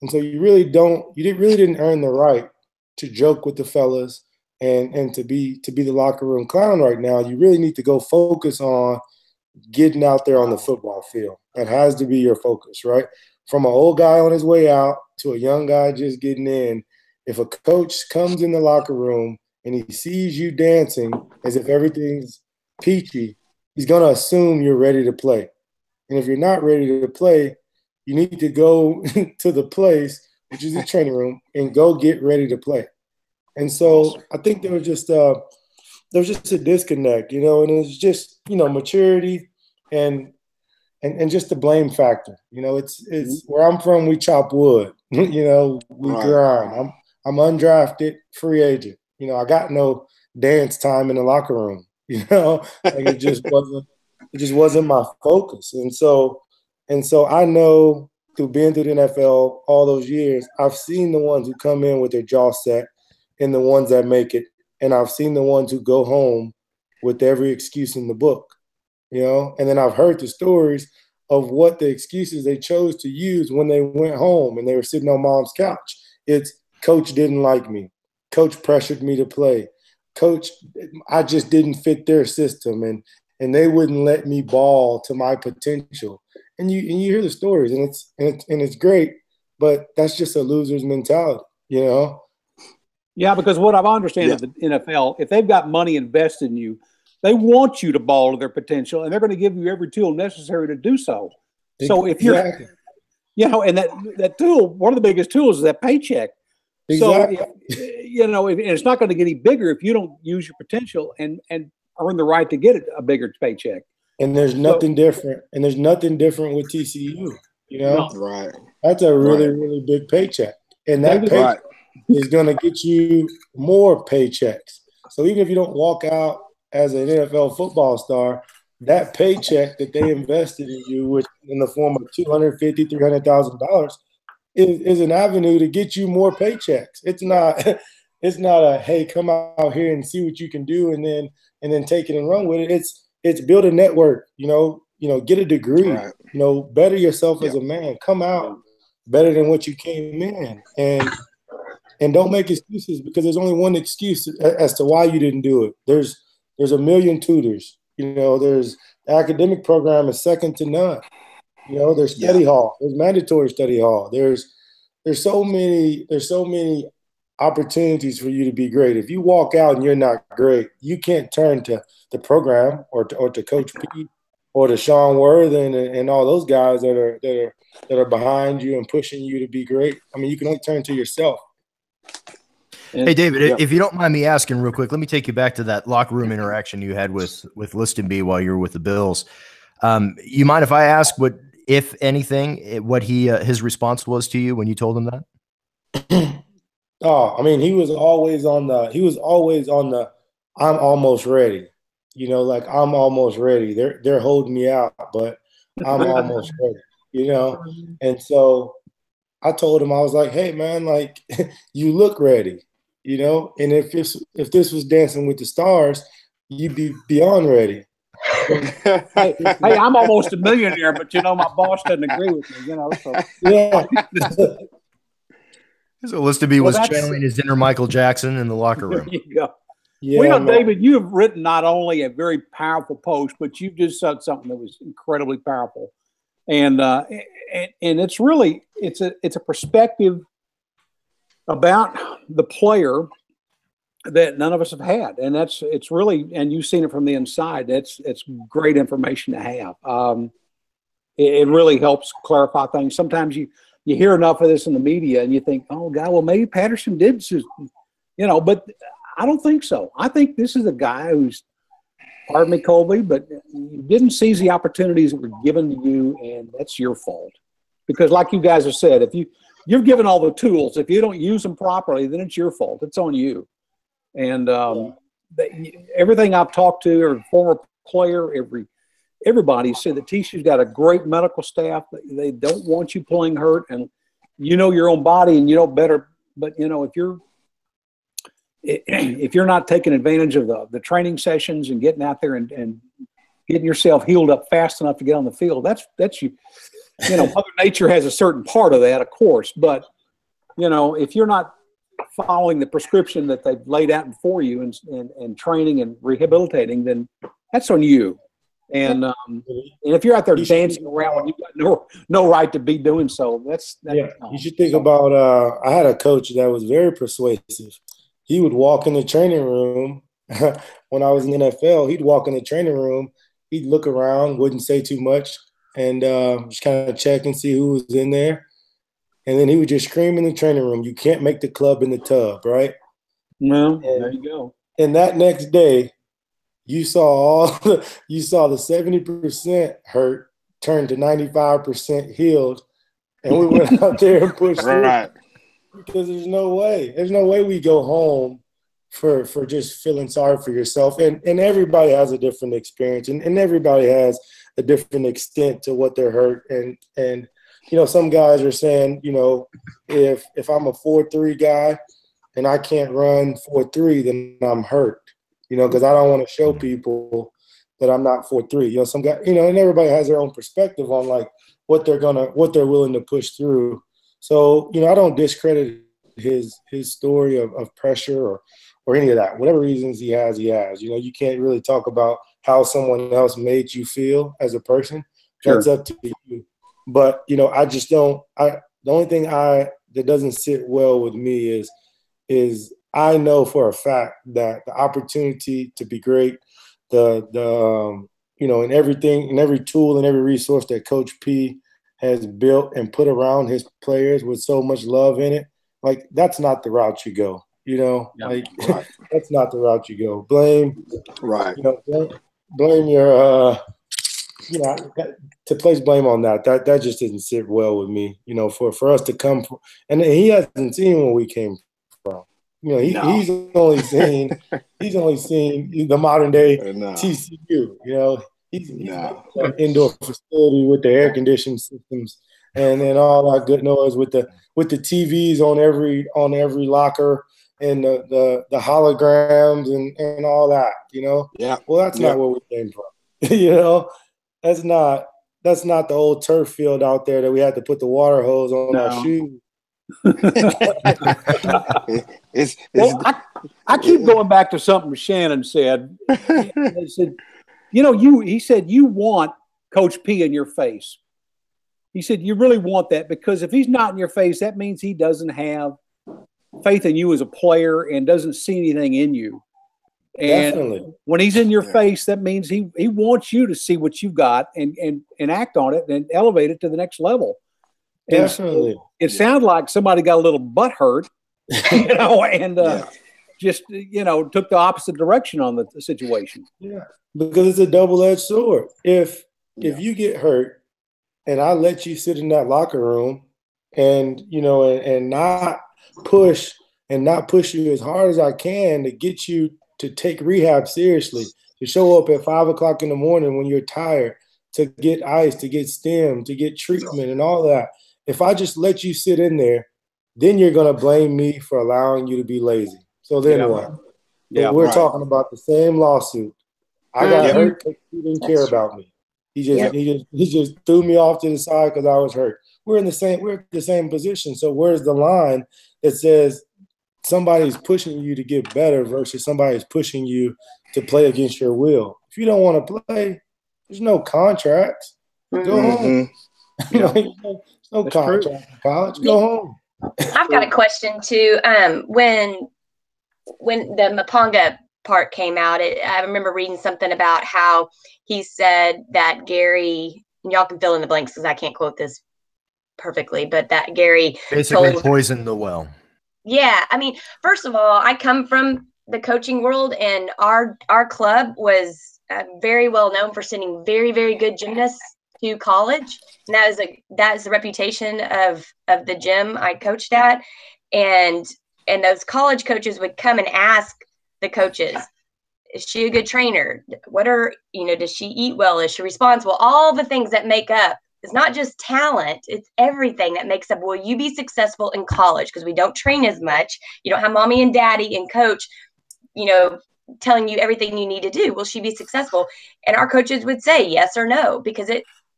you really didn't earn the right to joke with the fellas and to be the locker room clown right now. You really need to go focus on getting out there on the football field. That has to be your focus, right? From an old guy on his way out to a young guy just getting in. If a coach comes in the locker room and he sees you dancing as if everything's peachy, he's going to assume you're ready to play. And if you're not ready to play, you need to go to the place, which is the training room, and go get ready to play. And so I think there was just a disconnect, you know, and it was just, you know, maturity and just the blame factor. You know, it's where I'm from, we chop wood, you know, we grind. I'm undrafted, free agent. You know, I got no dance time in the locker room, you know, like it just wasn't my focus. And so I know through being through the NFL all those years, I've seen the ones who come in with their jaw set in the ones that make it, and I've seen the ones who go home with every excuse in the book, you know. And then I've heard the stories of what the excuses they chose to use when they went home and they were sitting on mom's couch. It's coach didn't like me. Coach pressured me to play. Coach, I just didn't fit their system, and they wouldn't let me ball to my potential. And you hear the stories, and it's great, but that's just a loser's mentality, you know? Yeah, because what I understand of the NFL, if they've got money invested in you, they want you to ball to their potential, and they're going to give you every tool necessary to do so. So if you're, you know, and that tool, one of the biggest tools is that paycheck. Exactly. So, you know, and it's not going to get any bigger if you don't use your potential and earn the right to get a bigger paycheck. And there's nothing different. And there's nothing different with TCU. You know, right? That's a really big paycheck, and that paycheck is going to get you more paychecks. So even if you don't walk out as an NFL football star, that paycheck that they invested in you, which in the form of $250,000, $300,000, is an avenue to get you more paychecks. It's not a, hey, come out here and see what you can do and then take it and run with it. It's build a network, you know, get a degree, you know, better yourself as a man. Come out better than what you came in, and don't make excuses, because there's only one excuse as to why you didn't do it. There's a million tutors, you know. There's the academic program is second to none. You know, there's study hall, there's mandatory study hall. There's so many opportunities for you to be great. If you walk out and you're not great, you can't turn to the program or to Coach P or to Sean Worthen and all those guys that are behind you and pushing you to be great. I mean, you can only turn to yourself. Hey, David, if you don't mind me asking real quick, let me take you back to that locker room interaction you had with Listenby while you were with the Bills. You mind if I ask what, if anything, what his response was to you when you told him that? Oh, I mean, he was always on the I'm almost ready. You know, like, I'm almost ready. They're holding me out, but I'm almost ready, you know? And so I told him, I was like, hey man, like, you look ready, you know? And if this was Dancing with the Stars, you'd be beyond ready. hey, I'm almost a millionaire, but you know, my boss doesn't agree with me, you know. So. Yeah. So Listenby was channeling his inner Michael Jackson in the locker room. There you go. Yeah, well, David, you have written not only a very powerful post, but you've just said something that was incredibly powerful, and it's really it's a perspective about the player that none of us have had, and it's really, and you've seen it from the inside. It's great information to have. It really helps clarify things. Sometimes you hear enough of this in the media, and you think, oh God, well maybe Patterson did, you know, but I don't think so. I think this is a guy who's, pardon me, Colby, but you didn't seize the opportunities that were given to you, and that's your fault. Because like you guys have said, if you're given all the tools, if you don't use them properly, then it's your fault. It's on you. And everything I've talked to, or former player, everybody said that TCU's got a great medical staff. They don't want you playing hurt, and you know your own body, and you know better. But you know, if you're not taking advantage of the training sessions and getting out there and getting yourself healed up fast enough to get on the field, that's you. You know, Mother Nature has a certain part of that, of course, but you know, if you're not following the prescription that they've laid out for you and training and rehabilitating, then that's on you. And if you're out there dancing around when you've got no right to be doing so, that's you should think about. I had a coach that was very persuasive. He would walk in the training room when I was in the NFL. He'd walk in the training room. He'd look around, wouldn't say too much, and just kind of check and see who was in there. And then he would just scream in the training room, "You can't make the club in the tub," right? No, there you go. And that next day, you saw the 70% hurt turn to 95% healed, and we went out there and pushed through. Because there's no way we go home for just feeling sorry for yourself. And everybody has a different experience, and everybody has a different extent to what they're hurt. And you know, some guys are saying, you know, if I'm a 4-3 guy and I can't run 4.3, then I'm hurt, because I don't want to show people that I'm not 4.3. Some guy, and everybody has their own perspective on like what they're willing to push through. So, I don't discredit his story of pressure or any of that. Whatever reasons he has. You can't really talk about how someone else made you feel as a person. Sure. That's up to you. But, I just don't – the only thing that doesn't sit well with me is I know for a fact that the opportunity to be great, in everything, in every tool and every resource that Coach P has built and put around his players with so much love in it, like that's not the route you go. That's not the route you go. Blame your to place blame on that just didn't sit well with me. For us to come from, and he hasn't seen where we came from. He's only seen the modern day TCU. He's in an indoor facility with the air conditioning systems and all that good noise with the TVs on every locker and the holograms and all that. Yeah. Well, that's not where we came from. That's not the old turf field out there that we had to put the water hose on our shoes. I keep going back to something Shannon said. He said, he said you want Coach P in your face. He said you really want that because if he's not in your face, that means he doesn't have faith in you as a player and doesn't see anything in you. And definitely. When he's in your face, that means he wants you to see what you've got and act on it and elevate it to the next level. Definitely. So it sounded like somebody got a little butt hurt, and just took the opposite direction on the situation. Yeah, because it's a double-edged sword. If you get hurt, and I let you sit in that locker room, and and not push you as hard as I can to get you to take rehab seriously, to show up at 5 o'clock in the morning when you're tired, to get ice, to get stim, to get treatment, and all that. If I just let you sit in there, then you're going to blame me for allowing you to be lazy. So then what? Yeah, we're talking about the same lawsuit. I got hurt because he didn't care about me. He just threw me off to the side because I was hurt. We're at the same position. So where's the line that says somebody's pushing you to get better versus somebody's pushing you to play against your will? If you don't want to play, there's no contracts. Go home. No contract in college. Go home. I've got a question too. When the Mapanga part came out, I remember reading something about how he said that Gary, and y'all can fill in the blanks because I can't quote this perfectly, but that Gary basically poisoned the well. Yeah, I mean, first of all, I come from the coaching world, and our club was very well known for sending very, very good gymnasts to college, and that is the reputation of the gym I coached at, and those college coaches would come and ask the coaches, is she a good trainer? Does she eat well? Is she responsible? All the things that make up. It's not just talent. It's everything that makes up. Will you be successful in college? Because we don't train as much. You don't have mommy and daddy and coach, telling you everything you need to do. Will she be successful? And our coaches would say yes or no, because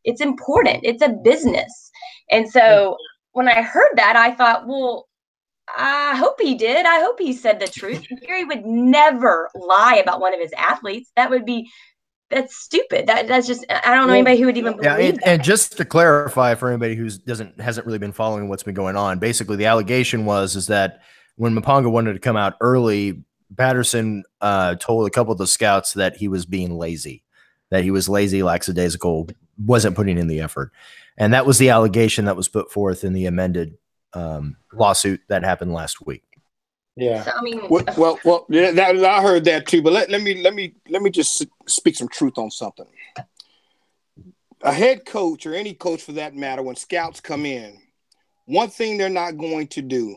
it's important. It's a business. And so when I heard that, I thought, well, I hope he did. I hope he said the truth. Gary would never lie about one of his athletes. That's stupid. That's just, I don't know anybody who would even believe that. And just to clarify for anybody who hasn't really been following what's been going on, basically the allegation is that when Mapanga wanted to come out early, Patterson told a couple of the scouts that he was being lazy, lackadaisical, wasn't putting in the effort. And that was the allegation that was put forth in the amended lawsuit that happened last week. Yeah. So, I mean, I heard that too. But let me just speak some truth on something. A head coach, or any coach for that matter, when scouts come in, one thing they're not going to do,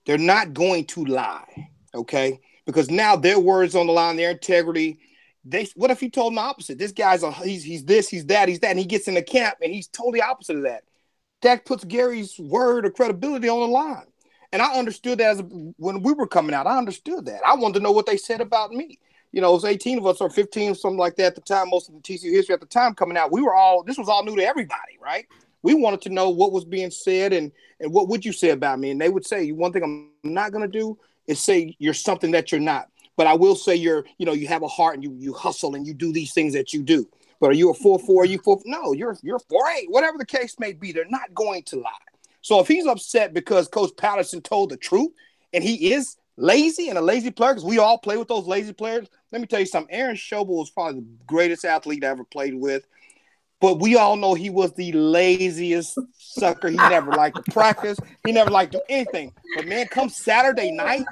they're not going to lie. Okay, because now their words on the line, their integrity. What if he told them the opposite? This guy's he's this, he's that, and he gets in the camp and he's totally opposite of that. That puts Gary's word or credibility on the line. And I understood that when we were coming out. I understood that. I wanted to know what they said about me. You know, it was 18 of us or 15, something like that at the time. Most of the TCU history at the time coming out, this was all new to everybody, right? We wanted to know what was being said and what would you say about me. And they would say, one thing I'm not going to do is say you're something that you're not. But I will say you have a heart and you hustle and you do these things that you do. But are you a 4.4? Are you 4? No, you're 4.8. Whatever the case may be, they're not going to lie. So if he's upset because Coach Patterson told the truth and he is lazy and a lazy player, because we all play with those lazy players. Let me tell you something. Aaron Schobel was probably the greatest athlete I ever played with. But we all know he was the laziest sucker. He never liked to practice. He never liked to do anything. But, man, come Saturday night,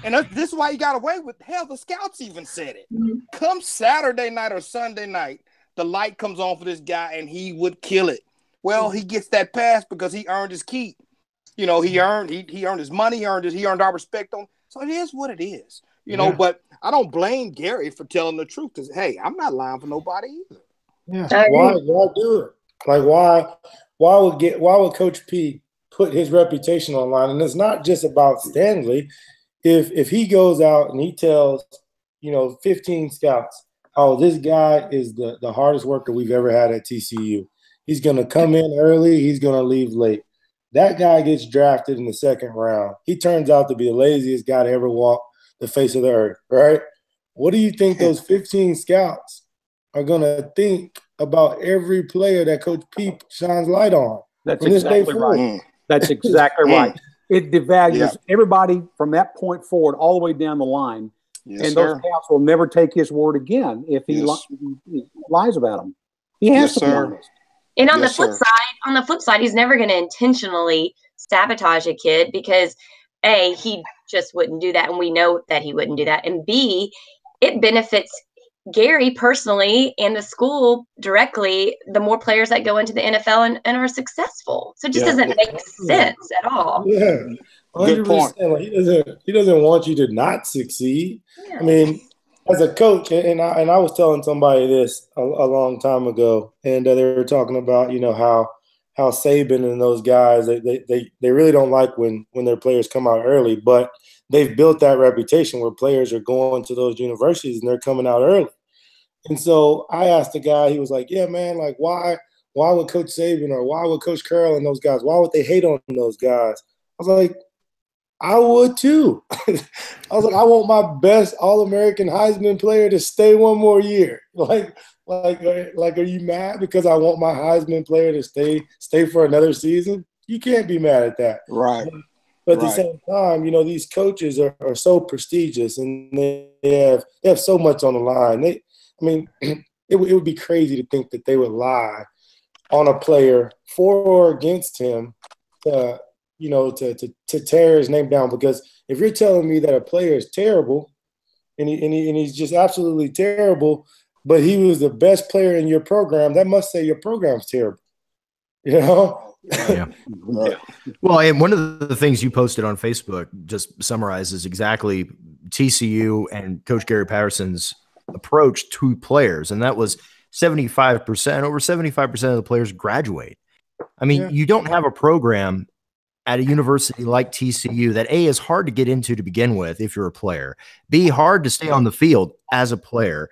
and this is why he got away with hell, the scouts even said it. Come Saturday night or Sunday night, the light comes on for this guy, and he would kill it. Well, he gets that pass because he earned his keep. You know, he earned his money, he earned our respect on. So it is what it is. You know, but I don't blame Gary for telling the truth because, hey, I'm not lying for nobody either. Yeah. Why do it? Like why would Coach P put his reputation online? And it's not just about Stanley. If he goes out and he tells, 15 scouts, oh, this guy is the hardest worker we've ever had at TCU. He's gonna come in early, he's gonna leave late. That guy gets drafted in the second round. He turns out to be the laziest guy to ever walk the face of the earth, right? What do you think those 15 scouts are going to think about every player that Coach P shines light on? That's exactly right. That's exactly right. It devalues everybody from that point forward all the way down the line. Yes, and those scouts will never take his word again if he lies about him. He has to be honest. And on the flip side, he's never going to intentionally sabotage a kid because A, he just wouldn't do that. And we know that he wouldn't do that. And B, it benefits Gary personally and the school directly, the more players that go into the NFL and are successful. So it just doesn't make sense at all. Yeah. 100%. Good point. Like he doesn't want you to not succeed. Yeah. I mean, as a coach, and I was telling somebody this a long time ago, and they were talking about, how Saban and those guys, they really don't like when their players come out early, but they've built that reputation where players are going to those universities and they're coming out early. And so I asked the guy, he was like, yeah, man, like why would Coach Saban or why would Coach Carroll and those guys, why would they hate on those guys? I was like, I would too. I was like, I want my best All-American Heisman player to stay one more year. Like, are you mad because I want my Heisman player to stay for another season? You can't be mad at that. Right. But at the same time, these coaches are so prestigious and they have so much on the line. It would be crazy to think that they would lie on a player for or against him to tear his name down. Because if you're telling me that a player is terrible and he's just absolutely terrible, but he was the best player in your program, that must say your program's terrible. Yeah. Well, and one of the things you posted on Facebook just summarizes exactly TCU and Coach Gary Patterson's approach to players, and that was 75%. Over 75% of the players graduate. I mean, you don't have a program at a university like TCU that A, is hard to get into to begin with if you're a player, B, hard to stay on the field as a player,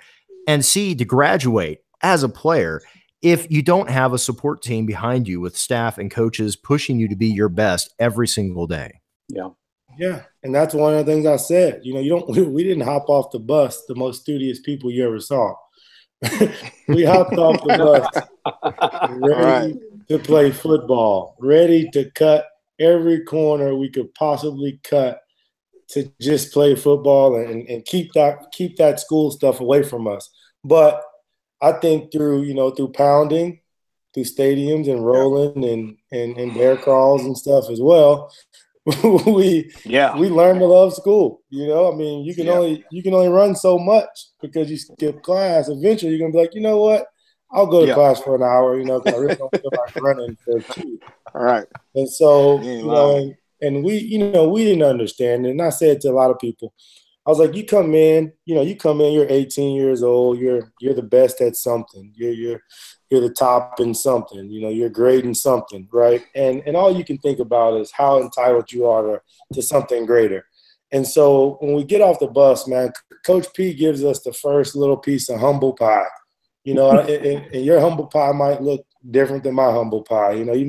and C, to graduate as a player if you don't have a support team behind you with staff and coaches pushing you to be your best every single day. Yeah. Yeah. And that's one of the things I said. We didn't hop off the bus the most studious people you ever saw. We hopped off the bus ready to play football, ready to cut every corner we could possibly cut to just play football and keep that school stuff away from us. But I think through pounding, through stadiums and rolling and bear crawls and stuff as well, we learned to love school. You can only run so much because you skip class. Eventually, you're gonna be like, you know what? I'll go to class for an hour. Because I really don't feel like running for 2. All right. And so and we didn't understand. And I said to a lot of people, I was like, you come in, you're 18 years old, you're the best at something. You're you're the top in something, you know, you're great in something, right? And all you can think about is how entitled you are to something greater. And so when we get off the bus, man, Coach P gives us the first little piece of humble pie. You know, and your humble pie might look different than my humble pie. You know, you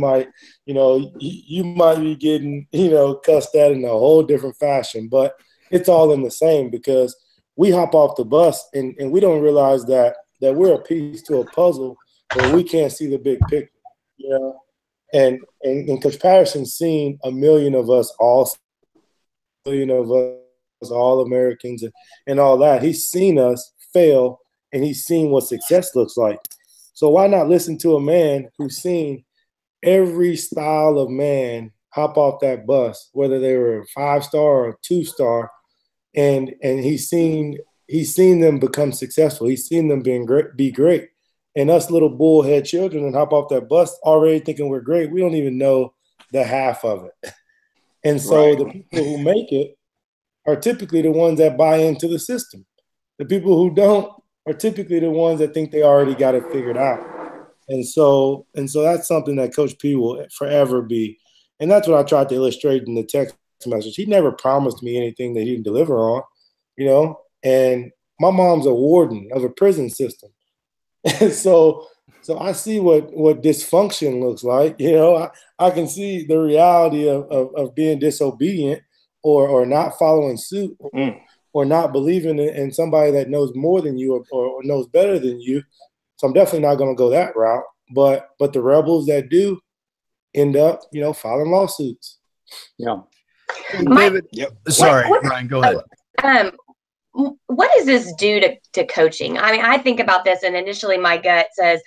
might be getting, you know, cussed at in a whole different fashion, but it's all in the same, because we hop off the bus and we don't realize that we're a piece to a puzzle, but we can't see the big picture, you know. And Coach Patterson's seen a million of us all Americans and all that. He's seen us fail, and he's seen what success looks like. So why not listen to a man who's seen every style of man hop off that bus, whether they were a 5-star or a 2-star, and he's seen them become successful. He's seen them be great. And us little bullhead children and hop off that bus already thinking we're great. We don't even know the half of it. And so the people who make it are typically the ones that buy into the system. The people who don't are typically the ones that think they already got it figured out. And so that's something that Coach P will forever be. And that's what I tried to illustrate in the text message. He never promised me anything that he didn't deliver on, you know. And my mom's a warden of a prison system. And so I see what dysfunction looks like. You know, I can see the reality of being disobedient or not following suit or not believing in somebody that knows more than you or knows better than you. So I'm definitely not going to go that route. But the rebels that do end up, you know, filing lawsuits. Yeah. David, sorry, Ryan, go ahead. What does this do to coaching? I mean, I think about this, and initially my gut says,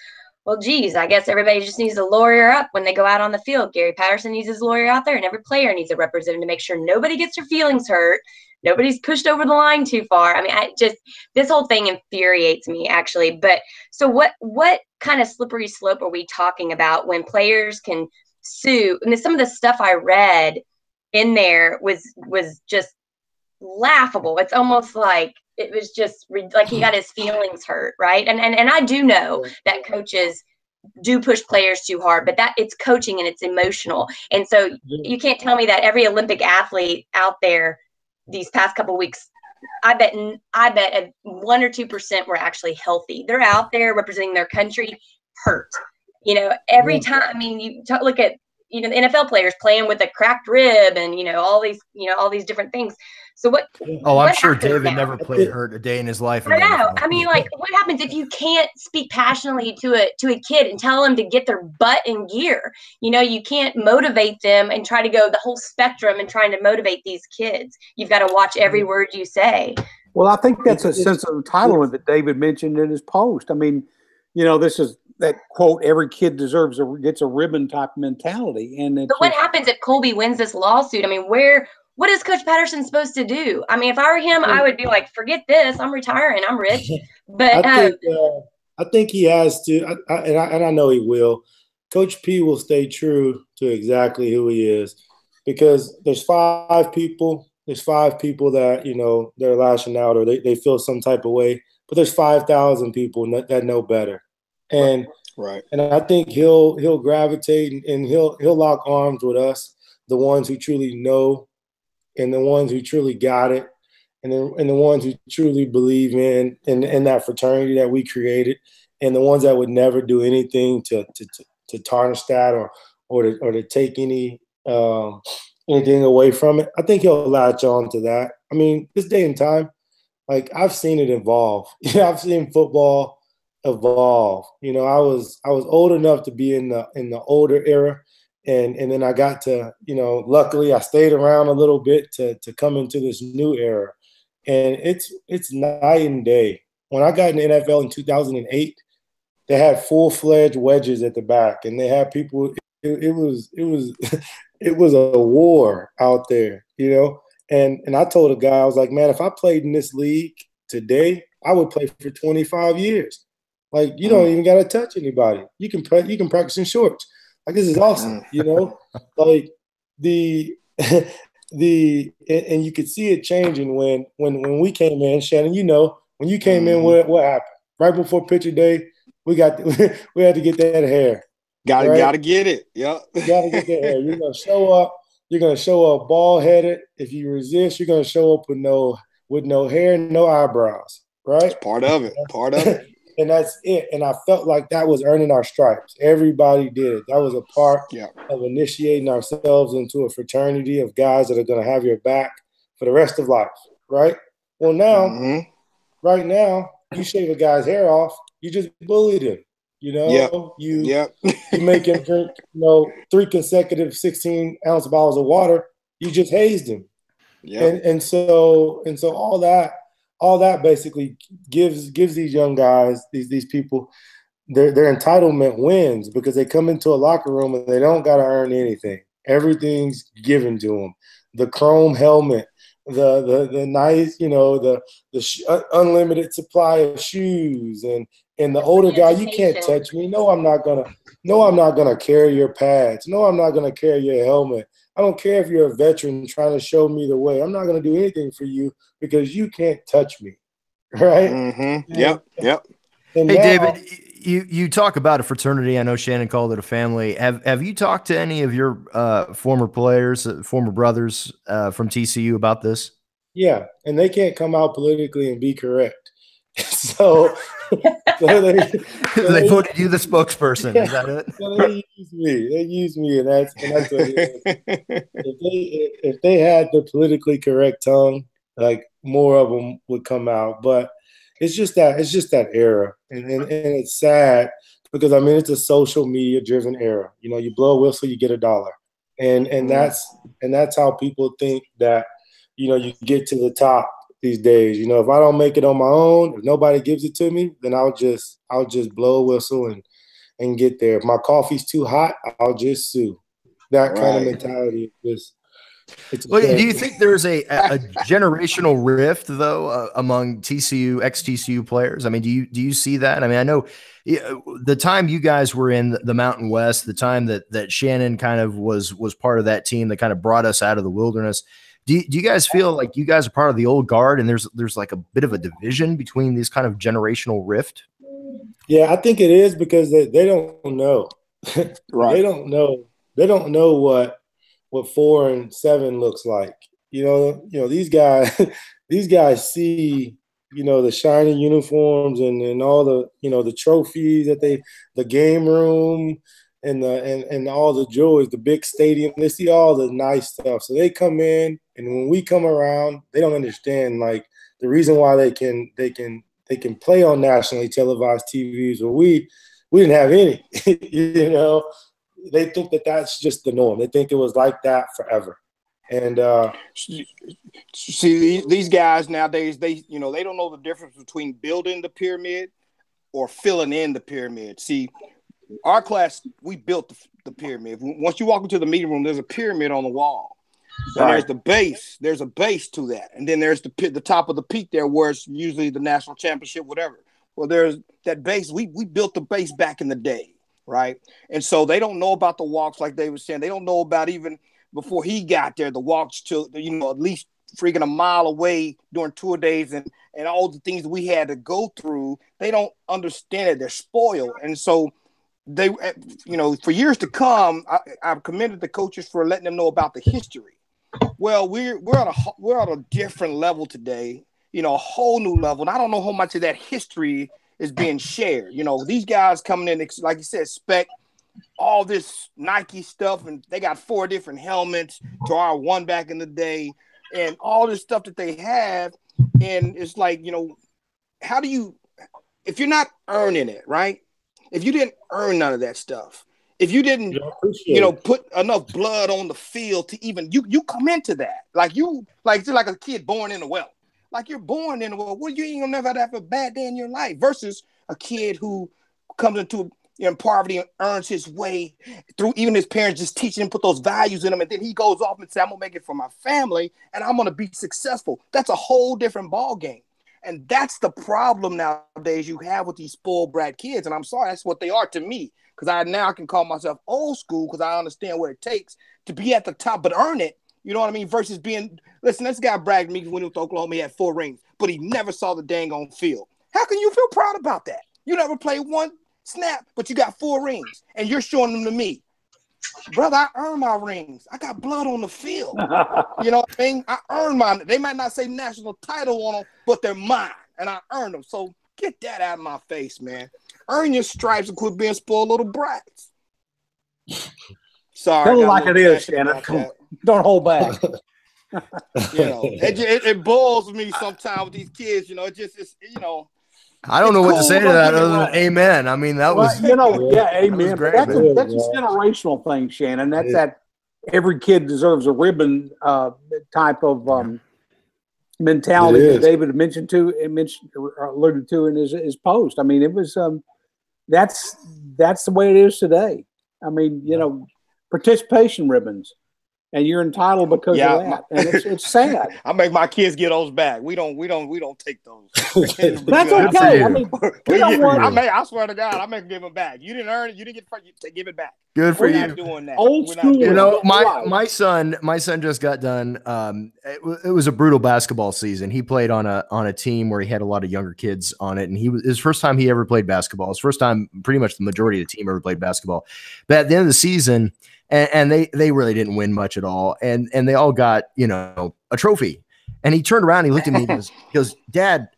well, geez, I guess everybody just needs to lawyer up when they go out on the field. Gary Patterson needs his lawyer out there, and every player needs a representative to make sure nobody gets their feelings hurt, nobody's pushed over the line too far. I mean, this whole thing infuriates me, actually. But so what kind of slippery slope are we talking about when players can sue? I mean, some of the stuff I read in there was just laughable. It's almost like it was just like he got his feelings hurt, right? And I do know that coaches do push players too hard, but that it's coaching and it's emotional. And so you can't tell me that every Olympic athlete out there these past couple of weeks, I bet 1 or 2% were actually healthy. They're out there representing their country hurt. You know, every time, I mean, you look at, you know, the NFL players playing with a cracked rib and, you know, all these different things. So what? Oh, I'm sure David never played hurt a day in his life. I know. I mean, like, what happens if you can't speak passionately to a kid and tell them to get their butt in gear? You know, you can't motivate them and try to go the whole spectrum and trying to motivate these kids. You've got to watch every word you say. Well, I think that's a sense of entitlement that David mentioned in his post. I mean, you know, this is that quote, every kid gets a ribbon type mentality. And but what happens if Colby wins this lawsuit? I mean, what is Coach Patterson supposed to do? I mean, if I were him, I would be like, forget this. I'm retiring. I'm rich. But I think he has to, and I know he will. Coach P will stay true to exactly who he is, because there's five people that, you know, they're lashing out or they feel some type of way, but there's 5,000 people that know better. And and I think he'll gravitate and he'll lock arms with us, the ones who truly know, and the ones who truly got it, and the ones who truly believe in that fraternity that we created, and the ones that would never do anything to tarnish that or to take anything away from it. I think he'll latch on to that. I mean, this day and time, like, I've seen it evolve. I've seen football evolve. You know, I was old enough to be in the older era, and then I got to, you know, luckily I stayed around a little bit to come into this new era, and it's night and day. When I got in the NFL in 2008, they had full-fledged wedges at the back, and they had people. It was it was a war out there, you know. And I told a guy, I was like, man, if I played in this league today, I would play for 25 years. Like, you don't even got to touch anybody. You can practice in shorts. Like, this is awesome, you know. Like and you could see it changing when we came in. Shannon, you know, when you came in, what happened? Right before picture day, we got we had to get that hair. Gotta get it. Yeah. Gotta get that hair. You're gonna show up. You're gonna show up bald headed. If you resist, you're gonna show up with no hair and no eyebrows. Right. It's part of it. Part of it. And that's it. And I felt like that was earning our stripes. Everybody did it. That was a part of initiating ourselves into a fraternity of guys that are going to have your back for the rest of life, right? Well, now, right now, you shave a guy's hair off, you just bullied him. You know, you make him drink, 3 consecutive 16-ounce bottles of water. You just hazed him. Yeah. And so all that basically gives these young guys, these people, their entitlement wins because they come into a locker room and they don't got to earn anything. Everything's given to them. The chrome helmet, the nice, the unlimited supply of shoes, and the older guy, you can't touch me. No, I'm not gonna carry your pads. No, I'm not gonna carry your helmet. I don't care if you're a veteran trying to show me the way. I'm not going to do anything for you because you can't touch me, right? Mm-hmm. Yep. Hey, now, David, you talk about a fraternity. I know Shannon called it a family. Have you talked to any of your former players, former brothers from TCU about this? Yeah, and they can't come out politically and be correct. So they voted you the spokesperson. Is that it? So they use me, and that's what it is. If they had the politically correct tongue, like more of them would come out. But it's just that era, and it's sad because it's a social media driven era. You blow a whistle, you get $1, and that's how people think that you get to the top these days. If I don't make it on my own, if nobody gives it to me, then I'll just blow a whistle and get there. If my coffee's too hot, I'll just sue. That kind of mentality is. Well, do you think there's a generational rift though among ex-TCU players? I mean, do you see that? I mean, I know the time you guys were in the Mountain West, the time that Shannon kind of was part of that team that kind of brought us out of the wilderness. Do you guys feel like you guys are part of the old guard and there's like a bit of a division between these kind of generational rift? Yeah, I think it is because they don't know. Right. They don't know what 4 and 7 looks like. These guys see, the shiny uniforms and all the trophies that the game room and all the joys, the big stadium. They see all the nice stuff. So they come in, and when we come around, they don't understand like the reason why they can play on nationally televised TVs. Well, we didn't have any. They think that that's just the norm. They think it was like that forever. And see, these guys nowadays, they don't know the difference between building the pyramid or filling in the pyramid. See, our class, we built the pyramid. Once you walk into the meeting room, there's a pyramid on the wall. And there's the base. There's a base to that. And then there's the top of the peak there where it's usually the national championship, whatever. Well, there's that base. We built the base back in the day, right? And so they don't know about the walks like they were saying. They don't know about even before he got there, the walks to, at least freaking a mile away during tour days and all the things that we had to go through. They don't understand it. They're spoiled. And so they, for years to come, I've commended the coaches for letting them know about the history. Well, we're at a different level today, a whole new level. And I don't know how much of that history is being shared. These guys coming in, like you said, expect all this Nike stuff, and they got 4 different helmets to our one back in the day, and all this stuff that they have. And it's like, how do you, if you're not earning it, right? If you didn't earn none of that stuff, if you didn't, put enough blood on the field to even you come into that, like a kid born in a well, like you're born in a well. Well, you ain't gonna never have a bad day in your life versus a kid who comes into poverty and earns his way through even his parents just teaching him, put those values in him, and then he goes off and says, "I'm gonna make it for my family and I'm gonna be successful." That's a whole different ball game. And that's the problem nowadays you have with these spoiled brat kids. And I'm sorry, that's what they are to me. Because I now can call myself old school because I understand what it takes to be at the top, but earn it. You know what I mean? Versus being, listen, this guy bragged to me when he went to Oklahoma, he had 4 rings, but he never saw the dang on field. How can you feel proud about that? You never played one snap, but you got 4 rings, and you're showing them to me. Brother, I earned my rings. I got blood on the field. You know what I mean? I earned mine. They might not say national title on them, but they're mine, and I earned them. So get that out of my face, man. Earn your stripes and quit being spoiled little brats. Sorry. Tell it like it is, Shannon. Don't hold back. You know, it boils me sometimes with these kids. You know, it's you know. I don't know what to say to that other than amen. I mean, that was, you know, amen. Great, that's a generational thing, Shannon. That's that every kid deserves a ribbon type of mentality that David alluded to in his post. I mean, it was that's the way it is today. I mean, you know, participation ribbons. And you're entitled because of that, and it's sad. I make my kids get those back. We don't take those. That's okay. I mean, I swear to God, I make them give them back. You didn't earn it. You didn't get to give it back. Good for you. Not doing that. Old school. You know, my son just got done. It was a brutal basketball season. He played on a team where he had a lot of younger kids on it, and his first time he ever played basketball. His first time, pretty much the majority of the team ever played basketball. But at the end of the season. And they really didn't win much at all. And they all got, you know, a trophy. And he turned around, he looked at me and he goes, Dad,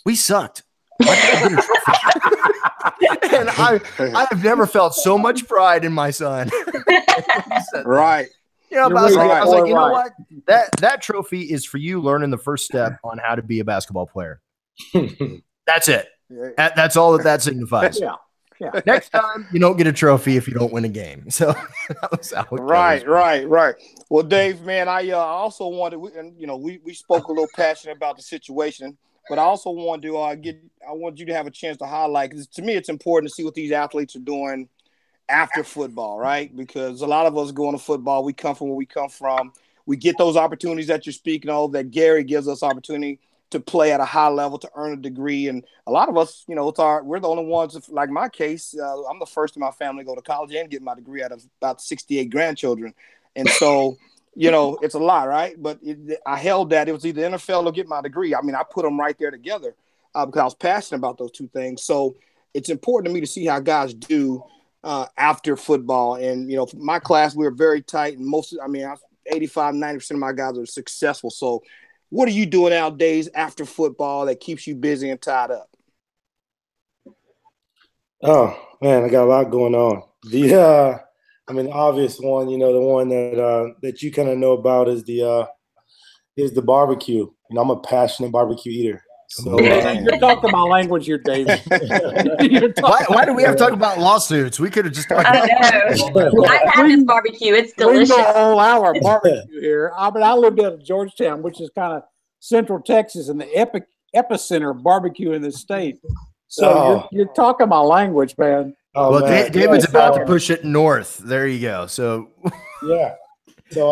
we sucked. Why did I get a trophy? And I've never felt so much pride in my son. Right. You know, but I was like, you know what? That trophy is for you learning the first step on how to be a basketball player. That's it. That's all that signifies. Yeah. Yeah. Next time, you don't get a trophy if you don't win a game. So that was how it goes. Right. Well, Dave, man, I also wanted, we spoke a little passionate about the situation, but I also wanted to I want you to have a chance to highlight, because to me, it's important to see what these athletes are doing after football, right? Because a lot of us going to football, we come from where we come from. We get those opportunities that you're speaking of, that Gary gives us opportunity to play at a high level, to earn a degree. And a lot of us, you know, we're the only ones, like my case, I'm the first in my family to go to college and get my degree out of about 68 grandchildren. And so, you know, it's a lot, right? But I held that. It was either NFL or get my degree. I mean, I put them right there together because I was passionate about those two things. So it's important to me to see how guys do after football. And, you know, my class, we were very tight. And 85, 90% of my guys are successful. So what are you doing nowadays after football that keeps you busy and tied up? Oh man, I got a lot going on. The obvious one, you know, the one that you kind of know about is the barbecue. You know, I'm a passionate barbecue eater. So you're talking my language here, David. Why do we have to talk about lawsuits? We could have just talked about I have this barbecue. It's delicious. We know a whole hour barbecue here. I lived out of Georgetown, which is kind of central Texas and the epicenter of barbecue in the state. So you're talking my language, man. Oh, well, man. David's about to push it north. There you go. So yeah. So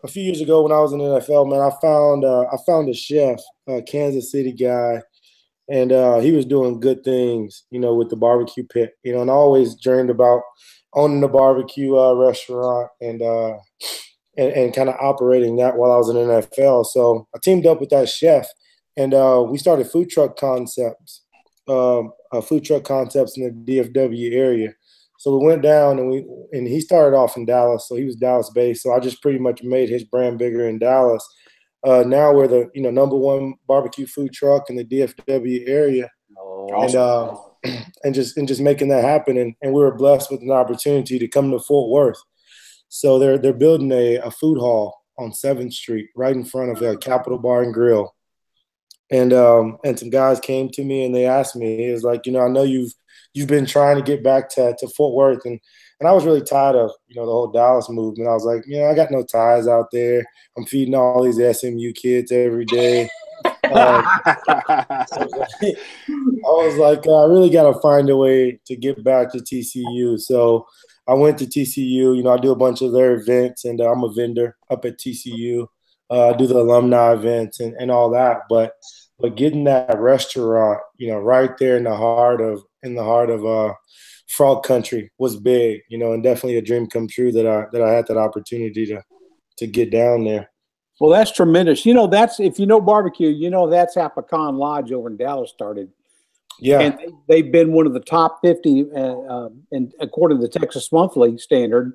a few years ago when I was in the NFL, man, I found a chef, a Kansas City guy, and he was doing good things, you know, with the barbecue pit, you know, and I always dreamed about owning a barbecue restaurant and kind of operating that while I was in the NFL. So I teamed up with that chef, and we started food truck concepts in the DFW area. So we went down and he started off in Dallas. So he was Dallas based. So I just pretty much made his brand bigger in Dallas. Now we're the, you know, #1 barbecue food truck in the DFW area. And just making that happen. And we were blessed with an opportunity to come to Fort Worth. So they're building a food hall on 7th Street right in front of Capitol Bar and Grill. And some guys came to me and they asked me, it was like, you know, I know you've been trying to get back to Fort Worth. And I was really tired of, you know, the whole Dallas movement. I was like, you know, I got no ties out there. I'm feeding all these SMU kids every day. I was like, I really got to find a way to get back to TCU. So I went to TCU. You know, I do a bunch of their events, and I'm a vendor up at TCU. I do the alumni events and all that. But getting that restaurant, you know, right there in the heart of Frog Country was big, you know, and definitely a dream come true that I had that opportunity to get down there. Well, that's tremendous. You know, if you know barbecue, you know that's how Pecan Lodge over in Dallas started. Yeah. And they've been one of the top 50, and according to the Texas Monthly standard,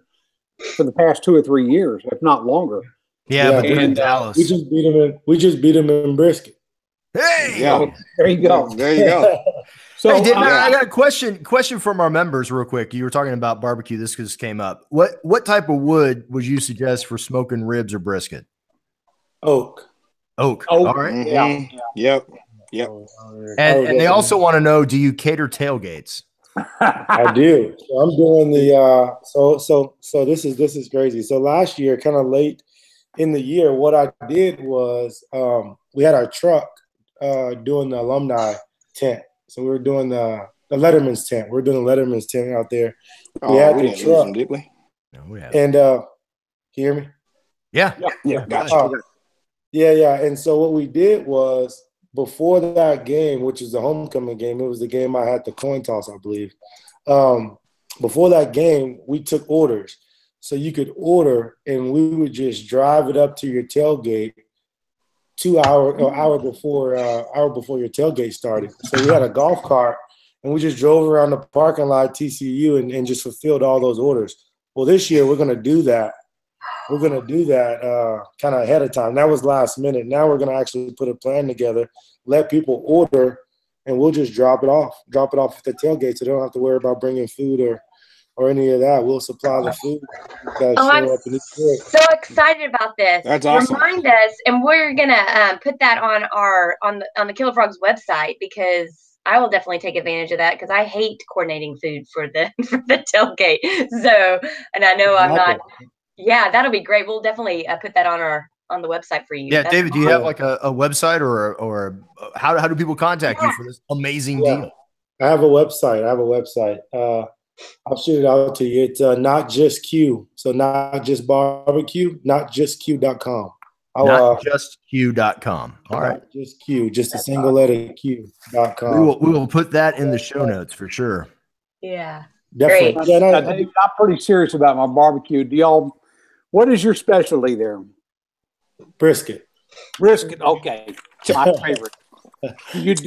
for the past 2 or 3 years, if not longer. Yeah, but they're in And, Dallas. We just beat them in brisket. Hey, Yeah. there you go. There you go. So hey, David, I got a question from our members real quick. You were talking about barbecue. This just came up. What type of wood would you suggest for smoking ribs or brisket? Oak. Oak. All right. Mm-hmm. Yep. And they also want to know, do you cater tailgates? I do. So I'm doing the so this is crazy. So last year, kind of late in the year, what I did was we had our truck doing the alumni tent. So we were doing the Letterman's tent. We're doing the Letterman's tent out there. We had the truck. Them, did we? No, we have. And can you hear me? Yeah. Gotcha. Yeah. And so what we did was, before that game, which is the homecoming game, it was the game I had the coin toss, I believe. Before that game, we took orders. So you could order, and we would just drive it up to your tailgate 2 hour before your tailgate started. So we had a golf cart, and we just drove around the parking lot TCU and just fulfilled all those orders. Well, this year we're going to do that. We're going to do that kind of ahead of time. That was last minute. Now we're going to actually put a plan together, let people order, and we'll just drop it off at the tailgate, so they don't have to worry about bringing food or any of that. We'll supply the food. I'm so excited about this. That's awesome. Remind us, and we're gonna put that on the KillerFrogs website, because I will definitely take advantage of that, because I hate coordinating food for the tailgate. So, and I know I'm not. Yeah, that'll be great. We'll definitely put that on the website for you. Yeah, That's David, awesome. do you have like a website or how do people contact you for this amazing deal? I have a website. I'll shoot it out to you. It's not just Q. So not just barbecue, notjustq.com. Notjustq.com. All right. Not just Q, just a single letter Q.com. We will put that in the show notes for sure. Yeah. Definitely. Great. I'm pretty serious about my barbecue. What is your specialty there? Brisket. Okay. My favorite.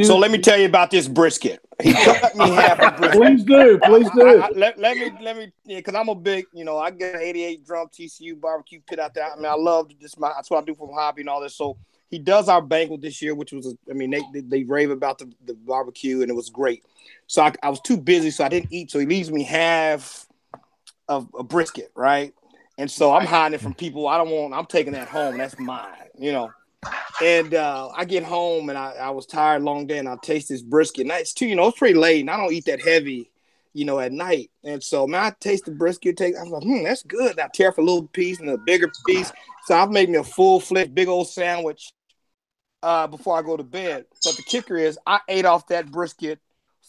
So let me tell you about this brisket. He cut me half a brisket. Please do. Let me, because I'm a big, I get an 88 drum TCU barbecue pit out there. I mean, I love this. That's what I do for my hobby and all this. So he does our banquet this year, which was, they rave about the barbecue, and it was great. So I was too busy, so I didn't eat. So he leaves me half of a brisket, right? And so I'm hiding it from people. I'm taking that home. That's mine, And I get home, and I was tired, long day, and I taste this brisket. And it's too, it's pretty late, and I don't eat that heavy, at night. And so, man, I taste the brisket. I was like, that's good. And I tear off a little piece and a bigger piece. So I've made me a full-fledged big old sandwich before I go to bed. But the kicker is, I ate off that brisket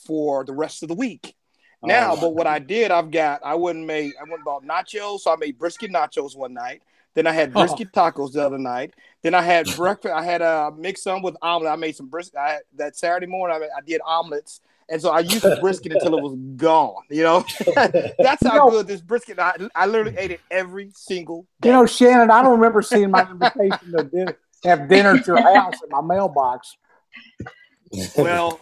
for the rest of the week. Now, but what I did, I went about nachos. So I made brisket nachos one night. Then I had brisket tacos the other night. Then I had breakfast. I had mixed some with omelet. I made some brisket. That Saturday morning, I did omelets. And so I used the brisket until it was gone. That's how good this brisket. I literally ate it every single day. Shannon, I don't remember seeing my invitation to have dinner at your house in my mailbox. Well,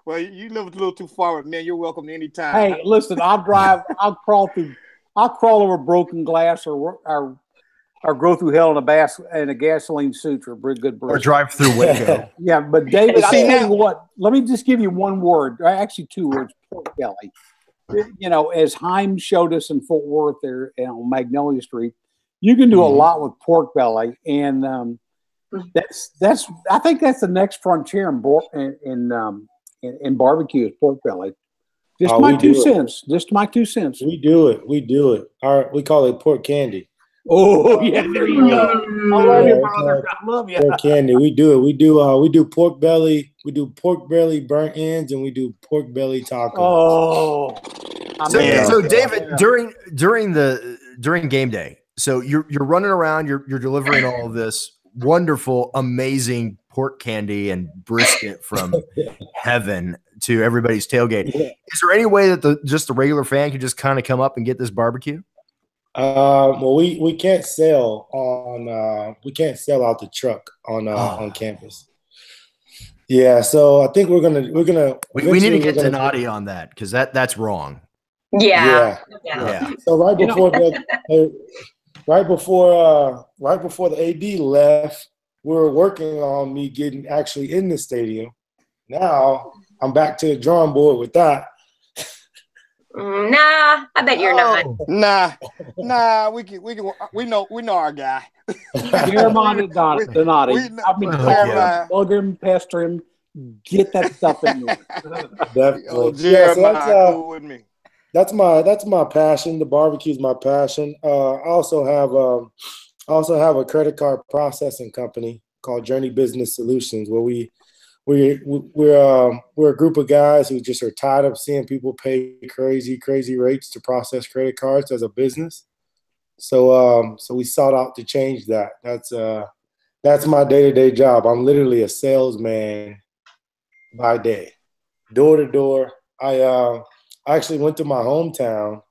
you live a little too far, man. You're welcome anytime. Hey, listen, I'll crawl over broken glass or go through hell in a gasoline suit for a good brisket. Or drive through Waco. Yeah, but David, I'll tell you what, let me just give you one word, actually 2 words, pork belly. As Heim showed us in Fort Worth there on Magnolia Street, you can do a lot with pork belly, and I think that's the next frontier in barbecue is pork belly. Just my 2 cents. Just my 2 cents. We do it. We call it pork candy. Oh yeah, there you go. I love you, brother. I love you. Pork candy. We do it. We do pork belly. We do pork belly burnt ends, and we do pork belly tacos. Oh, so David, during game day, so you're running around, you're delivering all of this wonderful, amazing pork candy and brisket from heaven to everybody's tailgate. Is there any way that just the regular fan could just kind of come up and get this barbecue? Well, we can't sell out the truck on campus. Yeah, so I think we're gonna we need to get Donati on that because that's wrong. Yeah. So right before the AD left, we were working on me getting actually in the stadium. Now I'm back to the drawing board with that. Nah, I bet you're not. Nah. We know our guy. Donati. I've been bug him, pester him, get that stuff in there. Definitely. So cool with me. That's my passion. The barbecue is my passion. I also have a credit card processing company called Journey Business Solutions, where we're a group of guys who just are tired of seeing people pay crazy rates to process credit cards as a business. So we sought out to change that. That's my day-to-day job. I'm literally a salesman by day, door to door. I actually went to my hometown.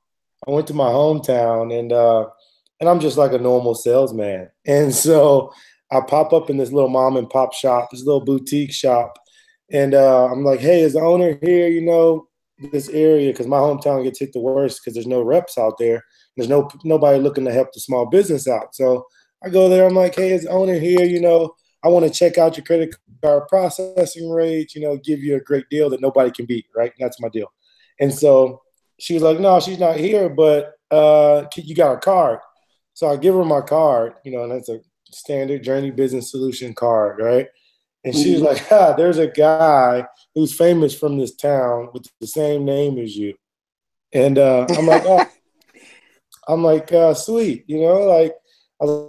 And I'm just like a normal salesman. And so I pop up in this little mom and pop shop, this little boutique shop. And I'm like, hey, is the owner here, this area? Because my hometown gets hit the worst because there's no reps out there. There's nobody looking to help the small business out. So I go there. I'm like, hey, is the owner here? I want to check out your credit card processing rate, give you a great deal that nobody can beat, right? That's my deal. And so she was like, no, she's not here, but you got a card. So I give her my card, and that's a standard Journey Business Solution card, right? And she was like, there's a guy who's famous from this town with the same name as you. And I'm like, sweet, I was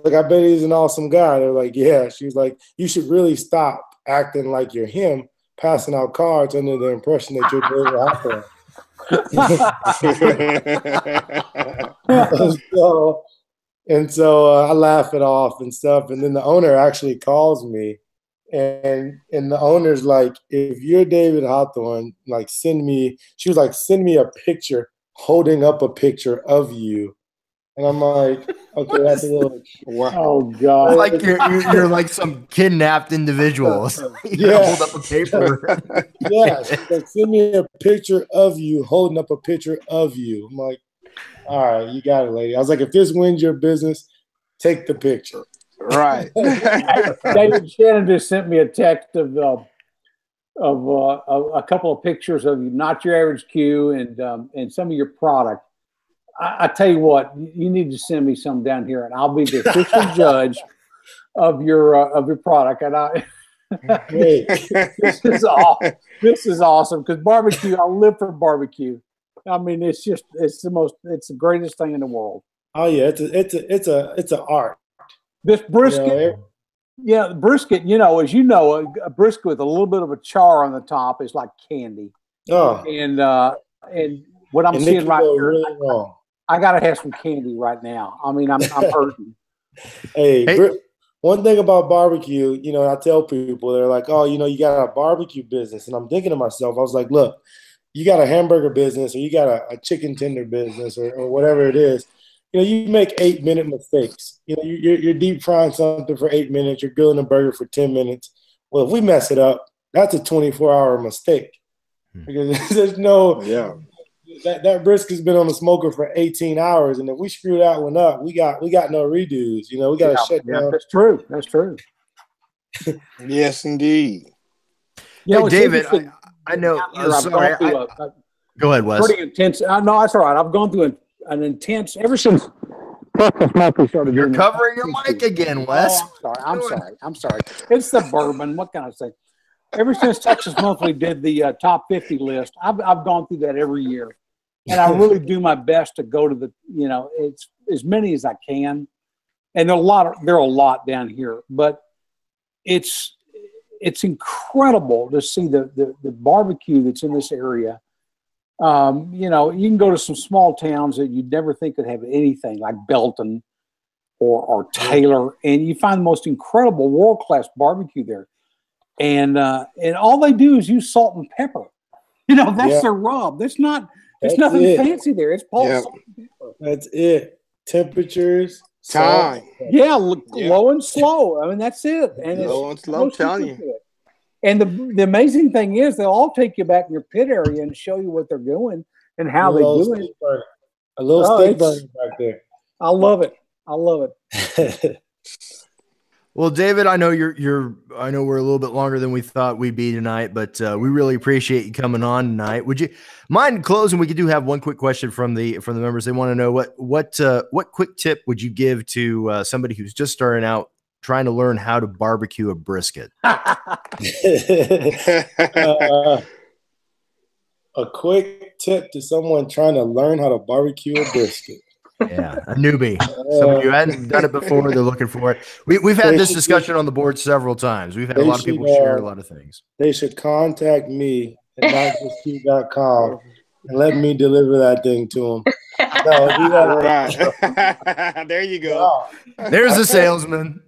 like, I bet he's an awesome guy. They're like, yeah. She was like, you should really stop acting like you're him, passing out cards under the impression that you're David Hawthorne. And so I laugh it off and stuff. And then the owner actually calls me, and the owner's like, if you're David Hawthorne, send me a picture holding up a picture of you. And I'm like, okay, that's a little. Wow. Oh God! Like you're like some kidnapped individual. Hold up a paper. Yeah, send me a picture of you holding up a picture of you. I'm like, all right, you got it, lady. I was like, if this wins your business, take the picture. Right. David Shannon just sent me a text of a couple of pictures of you, not your average Q, and some of your product. I tell you what, you need to send me some down here, and I'll be the official judge of your product. And this is awesome because barbecue. I live for barbecue. I mean, it's the greatest thing in the world. Oh yeah, it's an art. This brisket, brisket. As you know, a brisket with a little bit of a char on the top is like candy. Oh, and what I'm seeing right here. Really wrong. I gotta have some candy right now. I mean, I'm hurting. Hey, one thing about barbecue, I tell people, they're like, oh, you got a barbecue business. And I'm thinking to myself, I was like, look, you got a hamburger business or you got a chicken tender business or whatever it is. You make 8-minute mistakes. You're deep frying something for 8 minutes. You're grilling a burger for 10 minutes. Well, if we mess it up, that's a 24-hour mistake. Because there's no that brisket's been on the smoker for 18 hours, and if we screw that one up, we got no redos. We got to shut down. That's true. That's true. Yes, indeed. Hey, David, I know. Sorry, go ahead, Wes. Pretty intense. No, that's all right. I've gone through an intense ever since Texas Monthly started. You're covering your mic again, Wes. Oh, I'm sorry. It's the bourbon. What can I say? Ever since Texas Monthly did the top 50 list, I've gone through that every year, and I really do my best to go to the it's as many as I can, and there are a lot down here, but it's incredible to see the barbecue that's in this area. You can go to some small towns that you'd never think could have anything like Belton or Taylor, and you find the most incredible world-class barbecue there. And all they do is use salt and pepper. That's their rub. There's nothing fancy there. It's salt and pepper. That's it. Temperatures, time. Low and slow. I mean, that's it. And low and slow. I'm telling you. And the amazing thing is they'll all take you back in your pit area and show you what they're doing and how they do it. A little stick burner back there. I love it. I love it. Well, David, I know I know we're a little bit longer than we thought we'd be tonight, but we really appreciate you coming on tonight. Would you mind closing? We do have one quick question from the members. They want to know what quick tip would you give to somebody who's just starting out trying to learn how to barbecue a brisket? A quick tip to someone trying to learn how to barbecue a brisket. Yeah, a newbie. Somebody who hadn't done it before, they're looking for it. We've had this discussion on the board several times. We've had a lot of people share a lot of things. They should contact me at notjustq.com and let me deliver that thing to them. No, do that. Right. There you go. No. There's a salesman.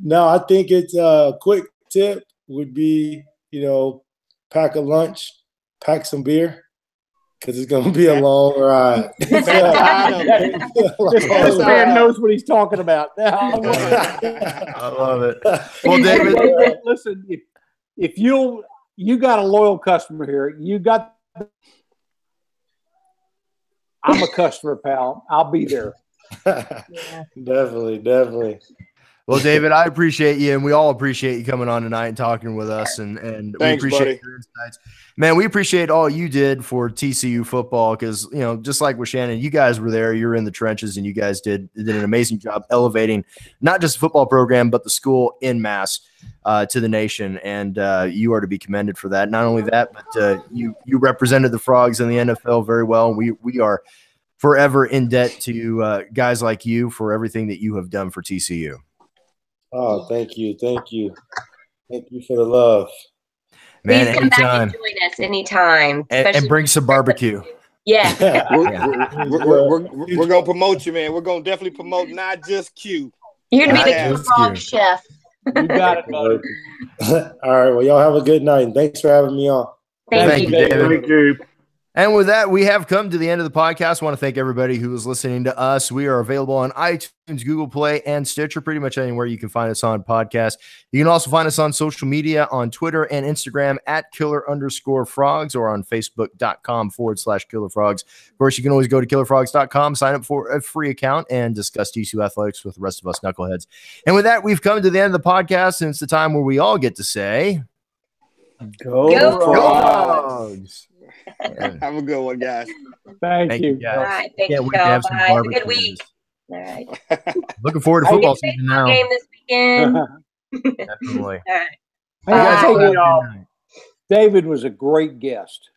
No, I think it's a quick tip would be, pack a lunch, pack some beer. Because it's going to be a long ride. This man knows what he's talking about. I love it. Well, David, listen, if you got a loyal customer here, I'm a customer, pal. I'll be there. Definitely. Well, David, I appreciate you, and we all appreciate you coming on tonight and talking with us, and Thanks, we appreciate buddy. your insights. Man, we appreciate all you did for TCU football because, just like with Shannon, you guys were there. You're in the trenches, and you guys did an amazing job elevating not just the football program, but the school en masse to the nation, and you are to be commended for that. Not only that, but you represented the Frogs in the NFL very well. We are forever in debt to guys like you for everything that you have done for TCU. Oh, thank you. Thank you for the love. Man, please come anytime. back and join us anytime. And bring some barbecue. Yeah. We're going to promote you, man. We're going to definitely promote Not Just Q. You're going to be the Not Just frog Q. chef. You got it, buddy. All right. Well, y'all have a good night. And thanks for having me on. Thank you. David. Thank you. And with that, we have come to the end of the podcast. I want to thank everybody who is listening to us. We are available on iTunes, Google Play, and Stitcher, pretty much anywhere you can find us on podcast. You can also find us on social media on Twitter and Instagram at @killer_frogs or on facebook.com/killerfrogs. Of course, you can always go to killerfrogs.com, sign up for a free account, and discuss TCU athletics with the rest of us knuckleheads. And with that, we've come to the end of the podcast, and it's the time where we all get to say, Go Frogs! Have a good one, guys. Thank you. guys. All right. Thank Can't you, wait to have some Bye. Have a good barbecue. week. All right. Looking forward to football Get a season baseball now. game this weekend. Definitely. All right. Hey, I Bye. tell you, David was a great guest.